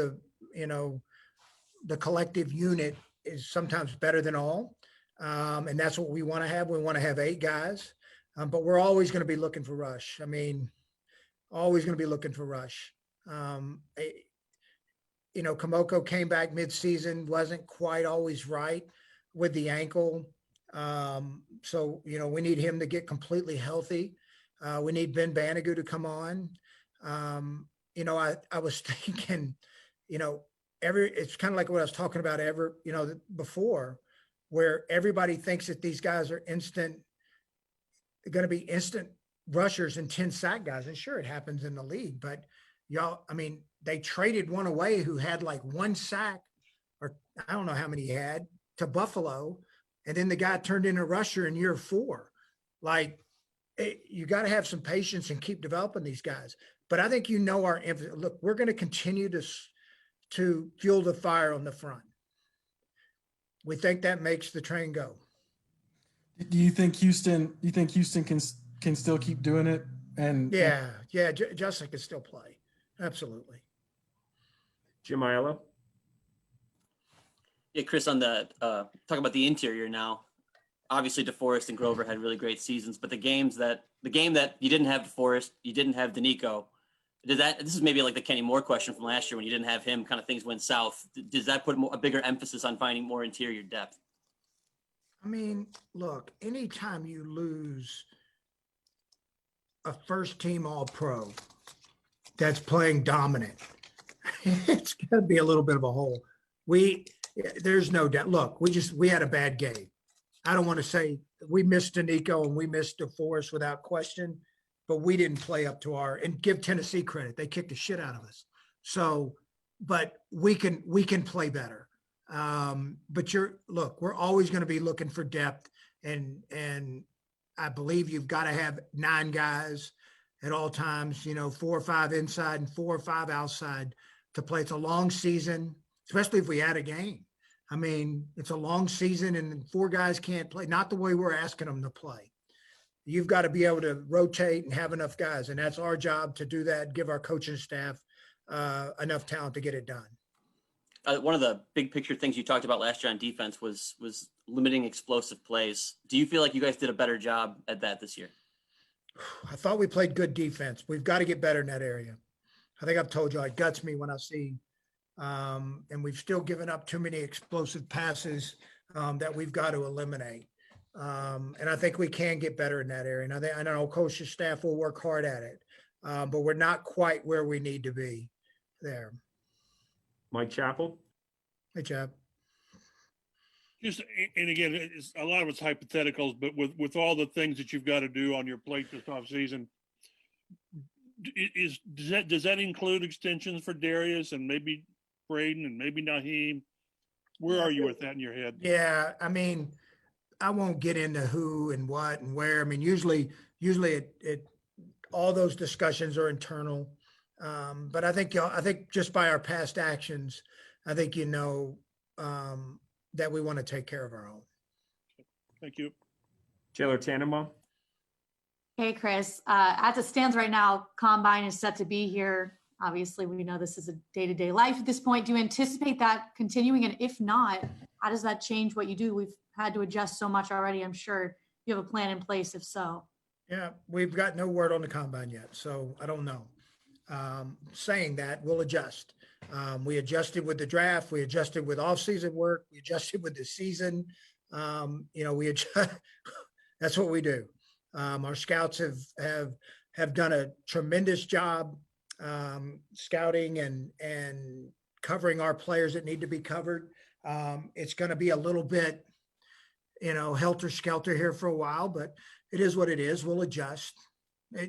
the collective unit is sometimes better than all. And that's what we want to have. We want to have 8 guys, but we're always going to be looking for rush. I mean, always going to be looking for rush. Kamoko came back mid-season, wasn't quite always right with the ankle. So we need him to get completely healthy. We need Ben Banigou to come on. I was thinking, it's kind of like what I was talking about before, where everybody thinks that these guys are going to be instant rushers and 10 sack guys. And sure, it happens in the league, but they traded one away who had like 1 sack, or I don't know how many he had, to Buffalo. And then the guy turned into a rusher in year 4. Like, you got to have some patience and keep developing these guys. But I think our emphasis. Look, we're going to continue to fuel the fire on the front. We think that makes the train go. Do you think Houston can still keep doing it? And Justin can still play. Absolutely. Jim Aiello. Yeah, Chris, on the talk about the interior now. Obviously, DeForest and Grover had really great seasons, but the game that you didn't have DeForest, you didn't have Danico. this is maybe like the Kenny Moore question from last year when you didn't have him, kind of things went south. Does that put a bigger emphasis on finding more interior depth? I mean, look, anytime you lose a first team All-Pro that's playing dominant, it's going to be a little bit of a hole. There's no doubt. Look, we had a bad game. I don't want to say we missed Danico and we missed DeForest without question, but we didn't play up to and give Tennessee credit. They kicked the shit out of us. So, but we can play better. But we're always going to be looking for depth, and I believe you've got to have 9 guys at all times, 4 or 5 inside and 4 or 5 outside to play. It's a long season, especially if we add a game. I mean, it's a long season and 4 guys can't play, not the way we're asking them to play. You've got to be able to rotate and have enough guys. And that's our job to do that, give our coaching staff enough talent to get it done. One of the big picture things you talked about last year on defense was limiting explosive plays. Do you feel like you guys did a better job at that this year? I thought we played good defense. We've got to get better in that area. I think I've told you, it guts me when I see, and we've still given up too many explosive passes that we've got to eliminate. And I think we can get better in that area. And I know coach's staff will work hard at it, but we're not quite where we need to be there. Mike Chappell. Hey, Chap. And again, a lot of it's hypotheticals, but with all the things that you've got to do on your plate this offseason, does that include extensions for Darius and maybe Braden and maybe Naheem? Where are you with that in your head? Yeah, I mean, I won't get into who and what and where. I mean, usually it all those discussions are internal. But I think just by our past actions, I think that we want to take care of our own. Thank you. Taylor Tannenbaum. Hey, Chris. As it stands right now, Combine is set to be here. Obviously, we know this is a day-to-day life at this point. Do you anticipate that continuing? And if not, how does that change what you do? We've had to adjust so much already. I'm sure you have a plan in place if so. Yeah, we've got no word on the Combine yet, so I don't know. Saying that, we'll adjust. We adjusted with the draft. We adjusted with off-season work. We adjusted with the season. We adjust. That's what we do. Our scouts have done a tremendous job scouting and covering our players that need to be covered. It's going to be a little bit, helter-skelter here for a while, but it is what it is. We'll adjust.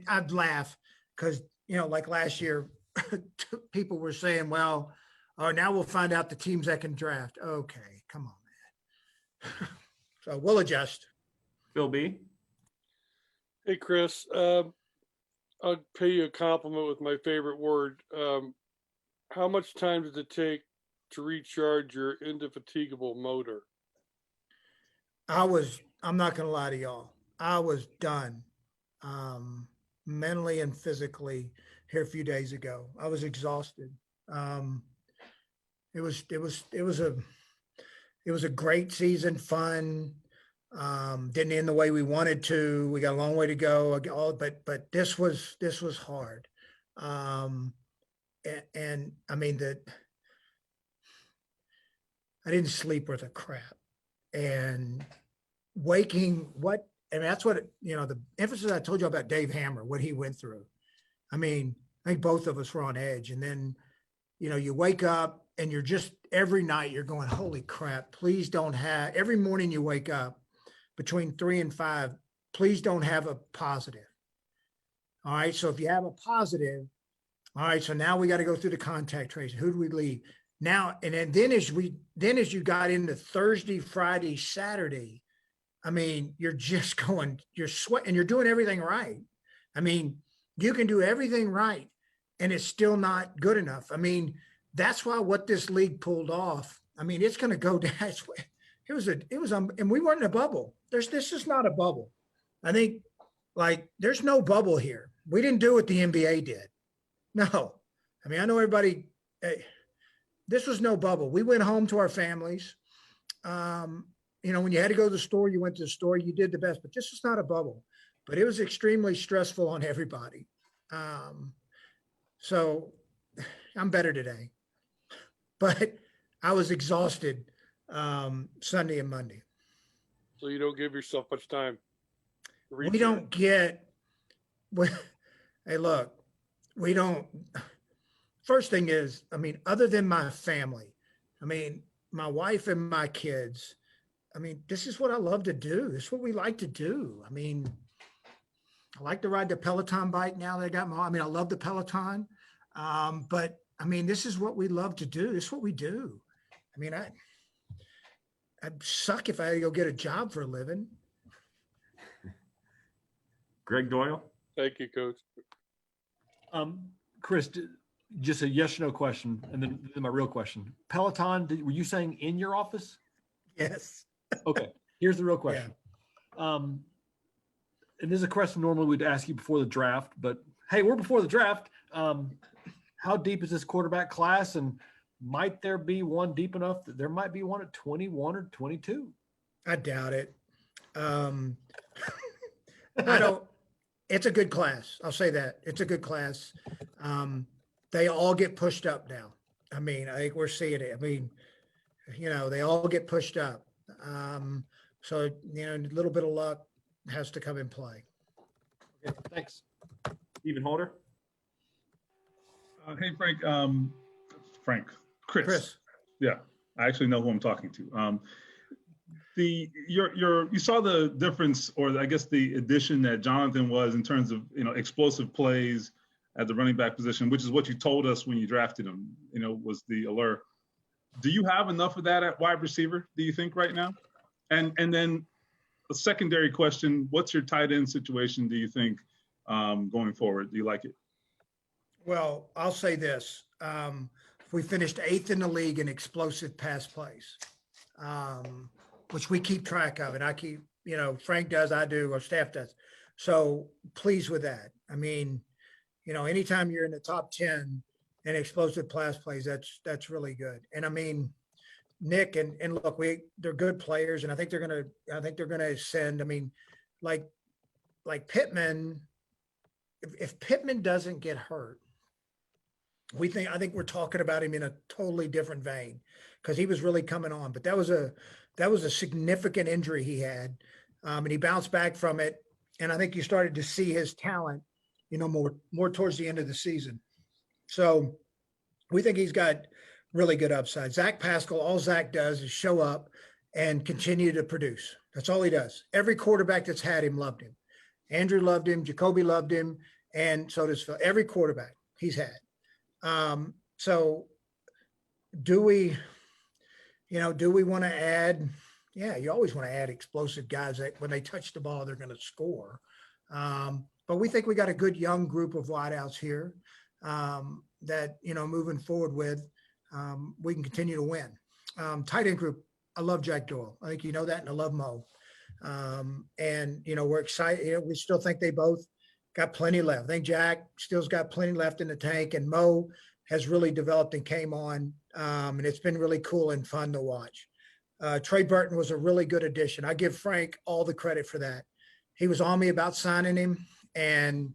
I'd laugh because, like last year, people were saying, well, now we'll find out the teams that can draft. Okay, come on, man. So we'll adjust. Phil B. Hey, Chris. I'll pay you a compliment with my favorite word. How much time does it take to recharge your indefatigable motor? I'm not going to lie to y'all. I was done mentally and physically here a few days ago. I was exhausted. It was a great season, fun. Didn't end the way we wanted to. We got a long way to go. But this was hard. And I mean I didn't sleep worth a crap. And that's what, the emphasis I told you about Dave Hammer, what he went through. I mean, I think both of us were on edge. And then, you wake up and you're just, every night you're going, holy crap, please don't have, every morning you wake up between 3 and 5, please don't have a positive. All right. So if you have a positive, all right, so now we got to go through the contact tracing. Who do we leave? Now, and then as you got into Thursday, Friday, Saturday, I mean, you're just going, you're sweating, you're doing everything right. I mean, you can do everything right, and it's still not good enough. I mean, that's why what this league pulled off, I mean, it's going to go down. And we weren't in a bubble. This is not a bubble. I think, there's no bubble here. We didn't do what the NBA did. No. I mean, I know everybody, this was no bubble. We went home to our families. When you had to go to the store, you went to the store, you did the best, but this was not a bubble. But it was extremely stressful on everybody. So I'm better today, but I was exhausted Sunday and Monday. So you don't give yourself much time. to We recharge. don't get, hey, look, we don't. First thing is, I mean, other than my family, I mean, my wife and my kids, I mean, this is what I love to do. This is what we like to do. I mean, I like to ride the Peloton bike now that I got I love the Peloton. But I mean, this is what we love to do. This is what we do. I mean, I'd suck if I had to go get a job for a living. Greg Doyle. Thank you, Coach. Chris, just a yes or no question, and then my real question. Peloton, were you saying in your office? Yes. Okay, here's the real question. And this is a question normally we'd ask you before the draft, but hey, we're before the draft. How deep is this quarterback class, and might there be one deep enough that there might be one at 21 or 22? I doubt it. I don't. It's a good class. I'll say that. It's a good class. They all get pushed up now. I mean, I think we're seeing it. I mean, you know, they all get pushed up. So, you know, a little bit of luck has to come in play. Okay, thanks. Stephen Holder. Hey, Chris. Yeah, I actually know who I'm talking to. You saw the difference, or I guess the addition that Jonathan was in terms of, you know, explosive plays at the running back position, which is what you told us when you drafted him, you know, was the allure. Do you have enough of that at wide receiver, do you think, right now? And then a secondary question, what's your tight end situation, do you think, going forward? Do you like it? Well, I'll say this. We finished 8th in the league in explosive pass plays, which we keep track of. And I keep, you know, Frank does, I do, our staff does. So pleased with that. I mean, you know, anytime you're in the top 10 in explosive pass plays, that's really good. And I mean, Nick and look, they're good players, and I think they're gonna ascend. I mean, like Pittman, if Pittman doesn't get hurt, I think we're talking about him in a totally different vein, because he was really coming on. But that was a significant injury he had, and he bounced back from it. And I think you started to see his talent, you know, more towards the end of the season. So we think he's got really good upside. Zach Pascal, all Zach does is show up and continue to produce. That's all he does. Every quarterback that's had him loved him. Andrew loved him. Jacoby loved him. And so does Phil. Every quarterback he's had. So do we want to add? Yeah, you always want to add explosive guys that when they touch the ball, they're going to score. But we think we got a good young group of wideouts here that, you know, moving forward with, we can continue to win. Tight end group, I love Jack Doyle. I think you know that, and I love Mo. And, you know, we're excited. You know, we still think they both got plenty left. I think Jack still's got plenty left in the tank, and Mo has really developed and came on. And it's been really cool and fun to watch. Trey Burton was a really good addition. I give Frank all the credit for that. He was on me about signing him, and,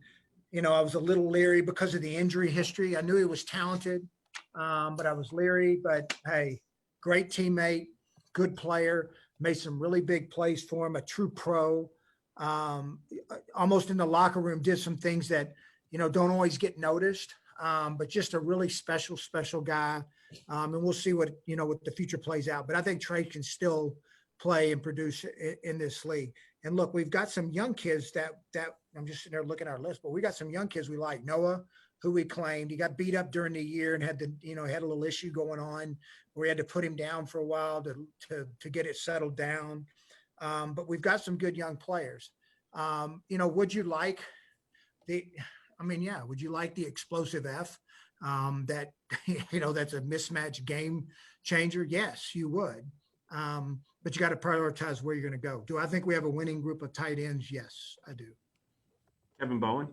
you know, I was a little leery because of the injury history. I knew he was talented, but I was leery. But hey, great teammate, good player, made some really big plays for him, a true pro. Almost in the locker room, did some things that, you know, don't always get noticed, but just a really special guy. And we'll see what the future plays out. But I think Trey can still play and produce in this league. And look, we've got some young kids that I'm just sitting there looking at our list, but we got some young kids we like. Noah, who we claimed, he got beat up during the year and had a little issue going on where we had to put him down for a while to get it settled down. But we've got some good young players. Would you like would you like the explosive F that, that's a mismatched game changer? Yes, you would. But you got to prioritize where you're going to go. Do I think we have a winning group of tight ends? Yes, I do. Kevin Bowen.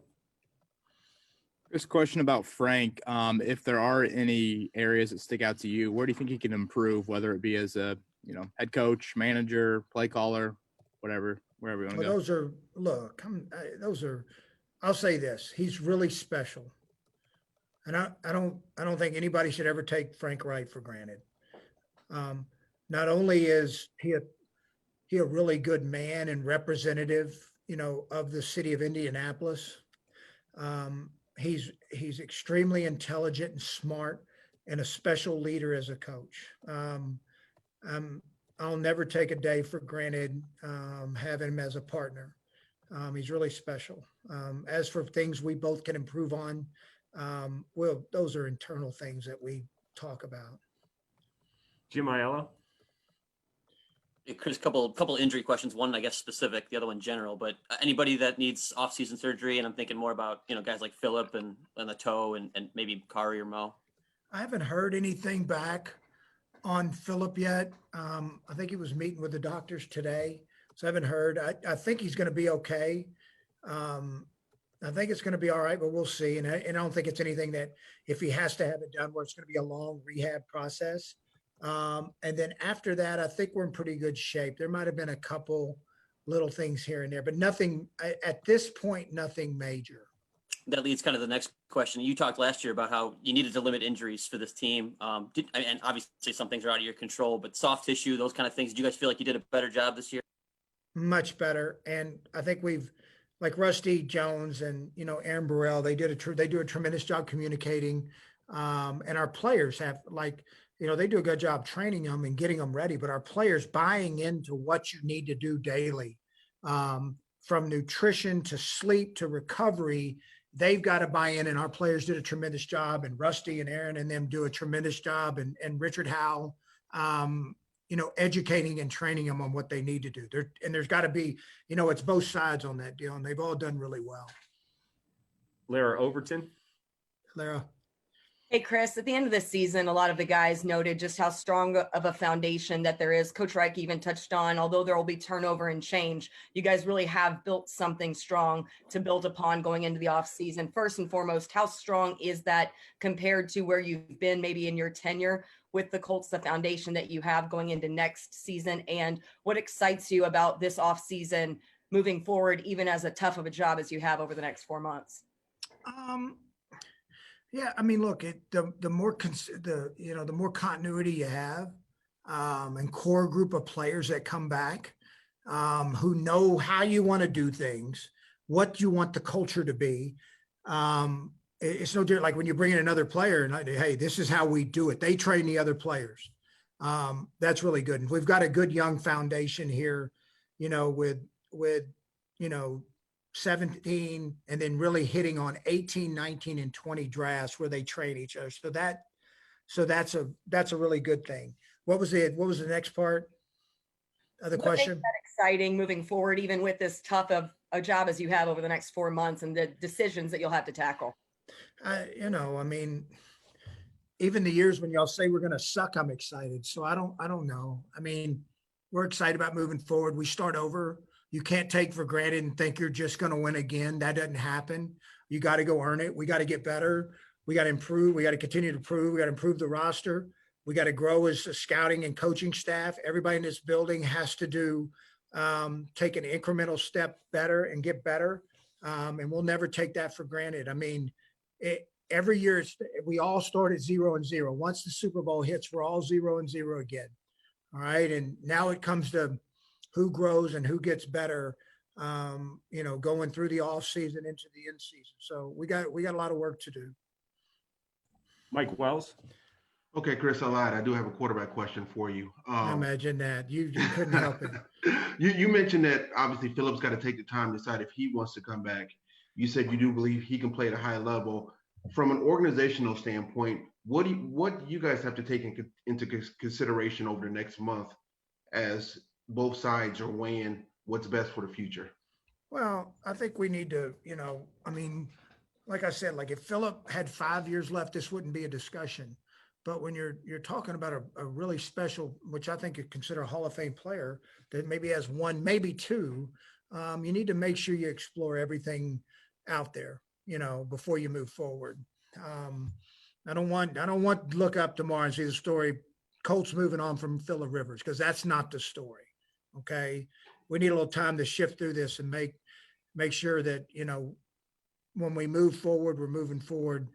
This question about Frank. If there are any areas that stick out to you, where do you think he can improve, whether it be as a, head coach, manager, play caller, whatever, wherever you want to go? I'll say this. He's really special. And I don't think anybody should ever take Frank Wright for granted. Not only is he a really good man and representative, of the city of Indianapolis. He's extremely intelligent and smart and a special leader as a coach. I'll never take a day for granted having him as a partner. He's really special. As for things we both can improve on, well, those are internal things that we talk about. Jim Aiello. Chris, couple injury questions. One, I guess, specific. The other one, general. But anybody that needs off-season surgery, and I'm thinking more about guys like Phillip and the toe, and maybe Kari or Mo. I haven't heard anything back on Phillip yet. I think he was meeting with the doctors today, so I haven't heard. I think he's going to be okay. I think it's going to be all right, but we'll see. And I don't think it's anything that if he has to have it done, where it's going to be a long rehab process. And then after that, I think we're in pretty good shape. There might have been a couple little things here and there, but nothing at this point, nothing major. That leads kind of the next question. You talked last year about how you needed to limit injuries for this team. And obviously some things are out of your control, but soft tissue, those kind of things. Do you guys feel like you did a better job this year? Much better. And I think we've, like Rusty Jones and, Aaron Burrell, they do a tremendous job communicating. And our players have they do a good job training them and getting them ready, but our players buying into what you need to do daily, from nutrition to sleep to recovery, they've got to buy in, and our players did a tremendous job, and Rusty and Aaron and them do a tremendous job, and Richard Howell, educating and training them on what they need to do. There's got to be, it's both sides on that deal, and they've all done really well. Lara Overton. Lara. Hey, Chris, at the end of the season, a lot of the guys noted just how strong of a foundation that there is. Coach Reich even touched on, although there will be turnover and change, you guys really have built something strong to build upon going into the offseason. First and foremost, how strong is that compared to where you've been maybe in your tenure with the Colts, the foundation that you have going into next season? And what excites you about this offseason moving forward, even as a tough of a job as you have over the next 4 months? Yeah, I mean, look, the more continuity you have, and core group of players that come back, who know how you want to do things, what you want the culture to be. It's no different like when you bring in another player and hey, this is how we do it. They train the other players. That's really good. And we've got a good young foundation here, with 17 and then really hitting on 18, 19, and 20 drafts where they train each other. So that's a really good thing. What was the next part of the question? Makes that exciting moving forward, even with this tough of a job as you have over the next 4 months and the decisions that you'll have to tackle? I mean, even the years when y'all say we're going to suck, I'm excited. So I don't know. I mean, we're excited about moving forward. We start over. You can't take for granted and think you're just going to win again. That doesn't happen. You got to go earn it. We got to get better. We got to improve. We got to continue to improve. We got to improve the roster. We got to grow as a scouting and coaching staff. Everybody in this building has to take an incremental step better and get better. And we'll never take that for granted. I mean, every year we all start at 0-0. Once the Super Bowl hits, we're all 0-0 again. All right. And now it comes to who grows and who gets better, going through the off season into the in season. So we got a lot of work to do. Mike Wells. Okay, Chris, I lied. I do have a quarterback question for you. Imagine that. You couldn't help it. You mentioned that obviously Phillip's got to take the time to decide if he wants to come back. You said you do believe he can play at a high level. From an organizational standpoint, what do you guys have to take into consideration over the next month as both sides are weighing what's best for the future? Well, I think we need to, like I said, like if Phillip had 5 years left, this wouldn't be a discussion. But when you're talking about a really special, which I think you consider a Hall of Fame player that maybe has one, maybe two, you need to make sure you explore everything out there, before you move forward. I don't want to look up tomorrow and see the story, Colts moving on from Phillip Rivers, because that's not the story. Okay. We need a little time to shift through this and make sure that, when we move forward, we're moving forward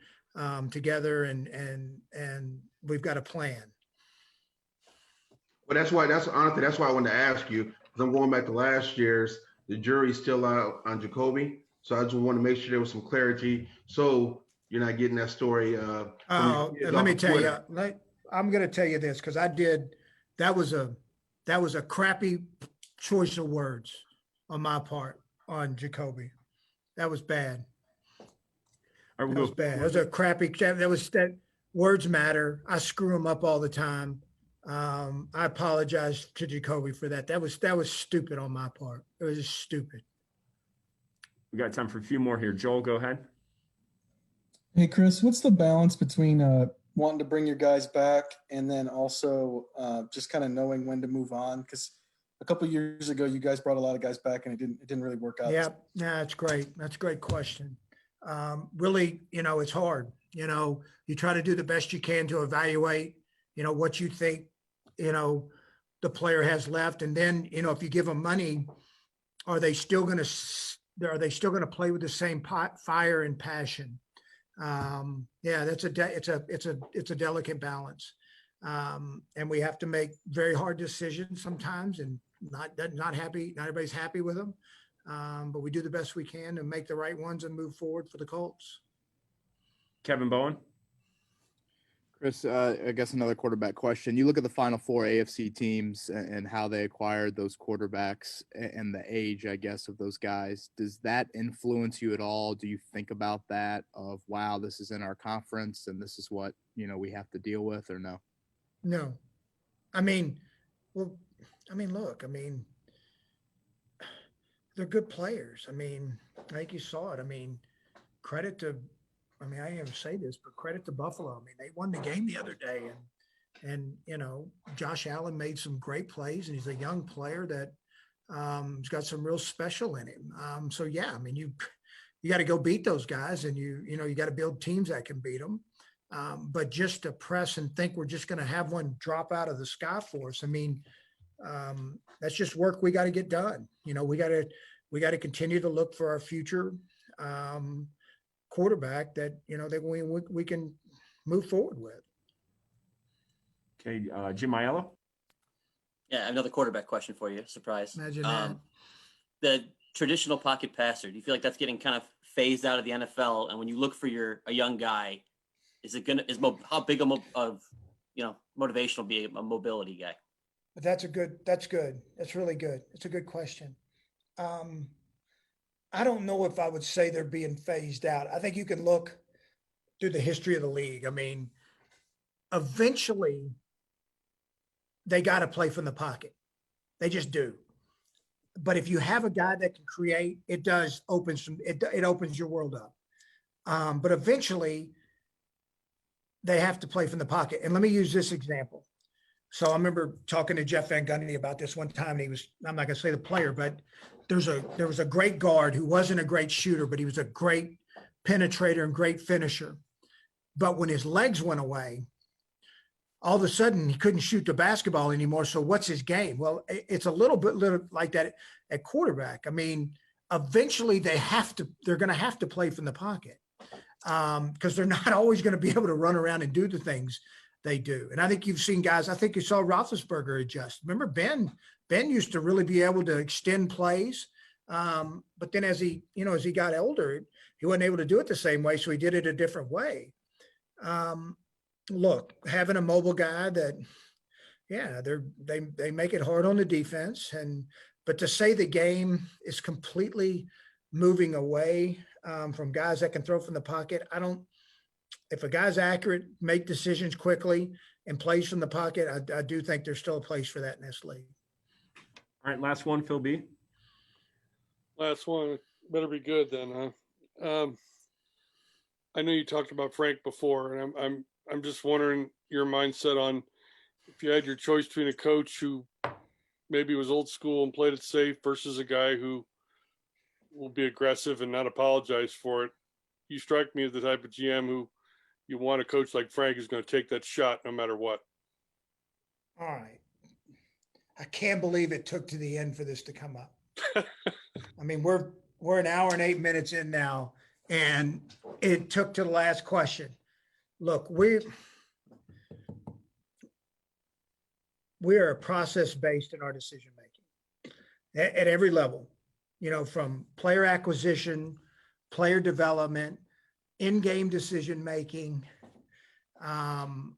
together, and we've got a plan. Well, that's why I wanted to ask you, because I'm going back to last year's, the jury's still out on Jacoby. So I just want to make sure there was some clarity. So you're not getting that story. Let me tell you, I'm going to tell you this, because that was a crappy choice of words on my part on Jacoby. That was bad. That was bad. That was a crappy, that words matter. I screw them up all the time. I apologize to Jacoby for that. That was stupid on my part. It was just stupid. We got time for a few more here. Joel, go ahead. Hey, Chris, what's the balance between wanting to bring your guys back and then also just kind of knowing when to move on? Because a couple of years ago, you guys brought a lot of guys back and it didn't really work out. Yeah, that's great. That's a great question. Really, it's hard. You try to do the best you can to evaluate, what you think, the player has left. And then, if you give them money, are they still going to play with the same fire and passion? It's a delicate balance. And we have to make very hard decisions sometimes, and not everybody's happy with them. But we do the best we can to make the right ones and move forward for the Colts. Kevin Bowen. Chris, I guess another quarterback question. You look at the Final Four AFC teams and how they acquired those quarterbacks and the age, I guess, of those guys. Does that influence you at all? Do you think about that of, wow, this is in our conference and this is what, we have to deal with, or no? No. Look, they're good players. I think you saw it. Credit to, I didn't even say this, but credit to Buffalo. They won the game the other day, and Josh Allen made some great plays, and he's a young player that has got some real special in him. You got to go beat those guys, and you got to build teams that can beat them. But just to press and think we're just going to have one drop out of the sky for us. That's just work we got to get done. We got to continue to look for our future quarterback that we can move forward with. Okay, Jim Aiello. Yeah, another quarterback question for you. Surprise. Imagine that. The traditional pocket passer. Do you feel like that's getting kind of phased out of the NFL? And when you look for a young guy, how big of motivational be a mobility guy? But that's good. That's really good. It's a good question. I don't know if I would say they're being phased out. I think you can look through the history of the league. Eventually they got to play from the pocket. They just do. But if you have a guy that can create, it opens your world up. But eventually they have to play from the pocket. And let me use this example. So I remember talking to Jeff Van Gundy about this one time. And I'm not going to say the player, but there was a great guard who wasn't a great shooter, but he was a great penetrator and great finisher. But when his legs went away, all of a sudden he couldn't shoot the basketball anymore. So what's his game? Well, it's a little like that at quarterback. Eventually they're going to have to play from the pocket because they're not always going to be able to run around and do the things they do. And I think you've seen guys, I think you saw Roethlisberger adjust. Remember Ben used to really be able to extend plays. But then as he got older, he wasn't able to do it the same way. So he did it a different way. Look, having a mobile guy that, they make it hard on the defense. But to say the game is completely moving away from guys that can throw from the pocket, if a guy's accurate, make decisions quickly and plays from the pocket, I do think there's still a place for that in this league. All right, last one, Phil B. Last one. Better be good then, huh? I know you talked about Frank before, and I'm just wondering your mindset on if you had your choice between a coach who maybe was old school and played it safe versus a guy who will be aggressive and not apologize for it. You strike me as the type of GM who you want a coach like Frank who's going to take that shot no matter what. All right. I can't believe it took to the end for this to come up. We're an hour and 8 minutes in now, and it took to the last question. look, we are process-based in our decision-making at every level, from player acquisition, player development, in-game decision-making. And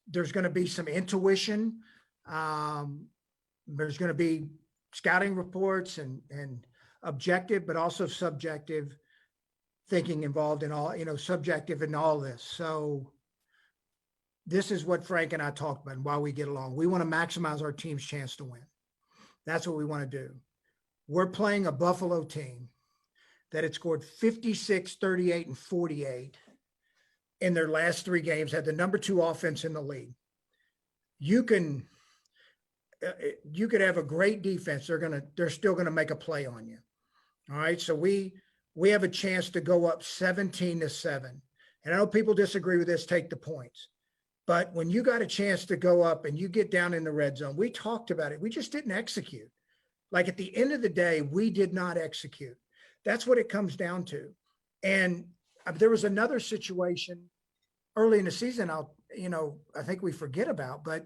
there's going to be some intuition. There's going to be scouting reports and objective, but also subjective thinking involved in all, subjective in all this. So this is what Frank and I talked about and why we get along. We want to maximize our team's chance to win. That's what we want to do. We're playing a Buffalo team that had scored 56, 38, and 48 in their last 3 games, had the number 2 offense in the league. You could have a great defense. They're still going to make a play on you. All right. So we have a chance to go up 17-7. And I know people disagree with this, take the points. But when you got a chance to go up and you get down in the red zone, we talked about it. We just didn't execute. Like at the end of the day, we did not execute. That's what it comes down to. And there was another situation early in the season, I think we forget about, but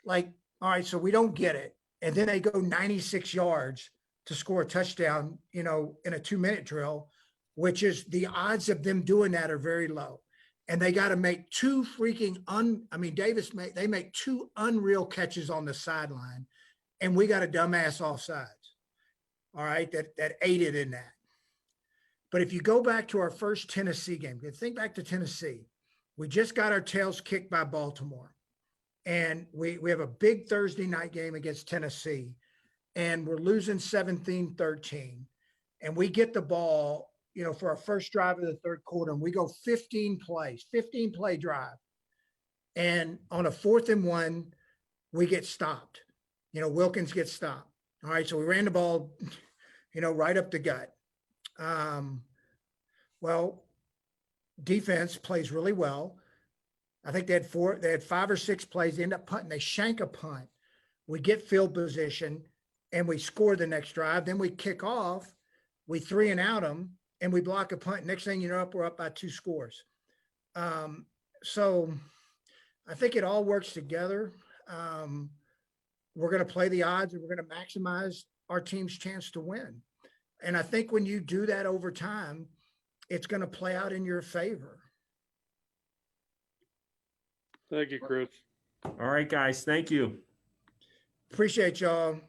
all right, so we don't get it. And then they go 96 yards to score a touchdown, in a 2-minute drill, which is the odds of them doing that are very low. And they got to make 2 freaking they make 2 unreal catches on the sideline, and we got a dumbass offsides. All right, that aided in that. But if you go back to our first Tennessee game, think back to Tennessee. We just got our tails kicked by Baltimore. And we have a big Thursday night game against Tennessee, and we're losing 17-13. And we get the ball, for our first drive of the third quarter, and we go 15 play drive. And on a 4th and 1, we get stopped. Wilkins gets stopped. All right, so we ran the ball, right up the gut. Well, defense plays really well. I think they had 5 or 6 plays. They end up punting. They shank a punt. We get field position, and we score the next drive. Then we kick off. We 3 and out them, and we block a punt. Next thing you know, we're up by 2 scores. So I think it all works together. We're going to play the odds, and we're going to maximize our team's chance to win. And I think when you do that over time, it's going to play out in your favor. Thank you, Chris. All right, guys. Thank you. Appreciate y'all.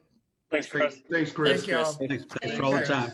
Thanks, Chris. Thanks, Chris. Thank y'all. Thanks for all the time.